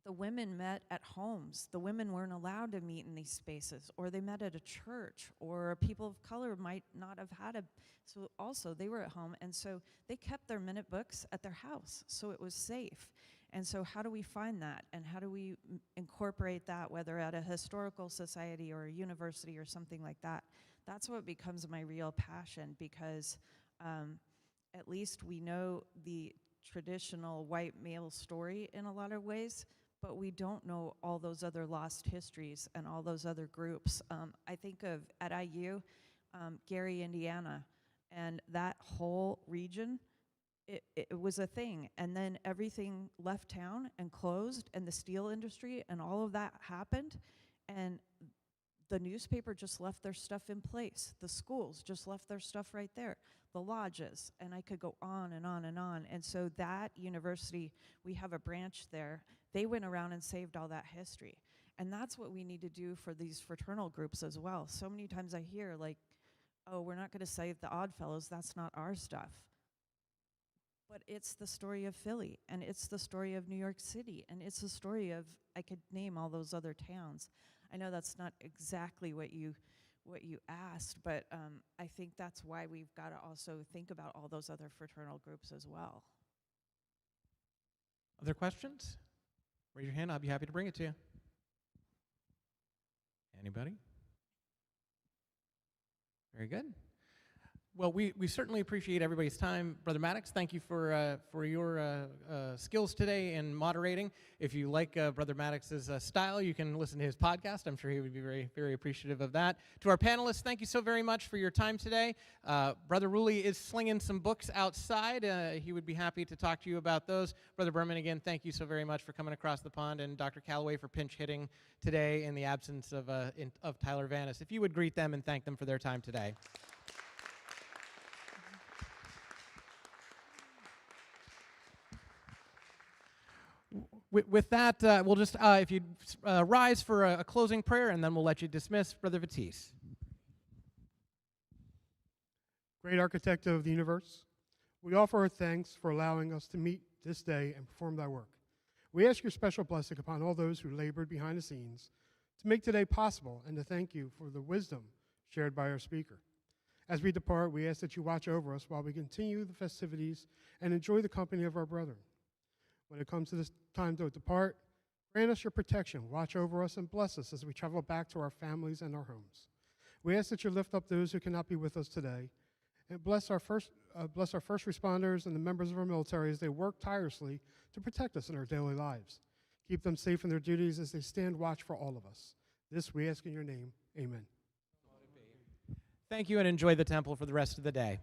the women met at homes. The women weren't allowed to meet in these spaces, or they met at a church, or people of color might not have had a, so also they were at home, and so they kept their minute books at their house, so it was safe. And so how do we find that, and how do we incorporate that, whether at a historical society or a university or something like that? That's what becomes my real passion, because at least we know the traditional white male story in a lot of ways, but we don't know all those other lost histories and all those other groups. I think of, at IU, Gary, Indiana, and that whole region, it was a thing. And then everything left town and closed, and the steel industry and all of that happened, and the newspaper just left their stuff in place. The schools just left their stuff right there. The lodges, and I could go on and on and on. And so that university, we have a branch there, they went around and saved all that history. And that's what we need to do for these fraternal groups as well. So many times I hear like, oh, we're not gonna save the Oddfellows, that's not our stuff. But it's the story of Philly, and it's the story of New York City, and it's the story of, I could name all those other towns. I know that's not exactly what you asked, but I think that's why we've got to also think about all those other fraternal groups as well. Other questions? Raise your hand, I'll be happy to bring it to you. Anybody? Very good. Well, we certainly appreciate everybody's time. Brother Maddox, thank you for your skills today in moderating. If you like Brother Maddox's style, you can listen to his podcast. I'm sure he would be very, very appreciative of that. To our panelists, thank you so very much for your time today. Brother Rulli is slinging some books outside. He would be happy to talk to you about those. Brother Berman, again, thank you so very much for coming across the pond, and Dr. Calloway for pinch hitting today in the absence of Tyler Vanis. If you would greet them and thank them for their time today. With that, we'll just, if you'd rise for a closing prayer, and then we'll let you dismiss. Brother Batiste. Great architect of the universe, we offer our thanks for allowing us to meet this day and perform thy work. We ask your special blessing upon all those who labored behind the scenes to make today possible, and to thank you for the wisdom shared by our speaker. As we depart, we ask that you watch over us while we continue the festivities and enjoy the company of our brethren. When it comes to this time to depart, grant us your protection, watch over us, and bless us as we travel back to our families and our homes. We ask that you lift up those who cannot be with us today, and bless our first responders and the members of our military as they work tirelessly to protect us in our daily lives. Keep them safe in their duties as they stand watch for all of us. This we ask in your name. Amen. Thank you, and enjoy the temple for the rest of the day.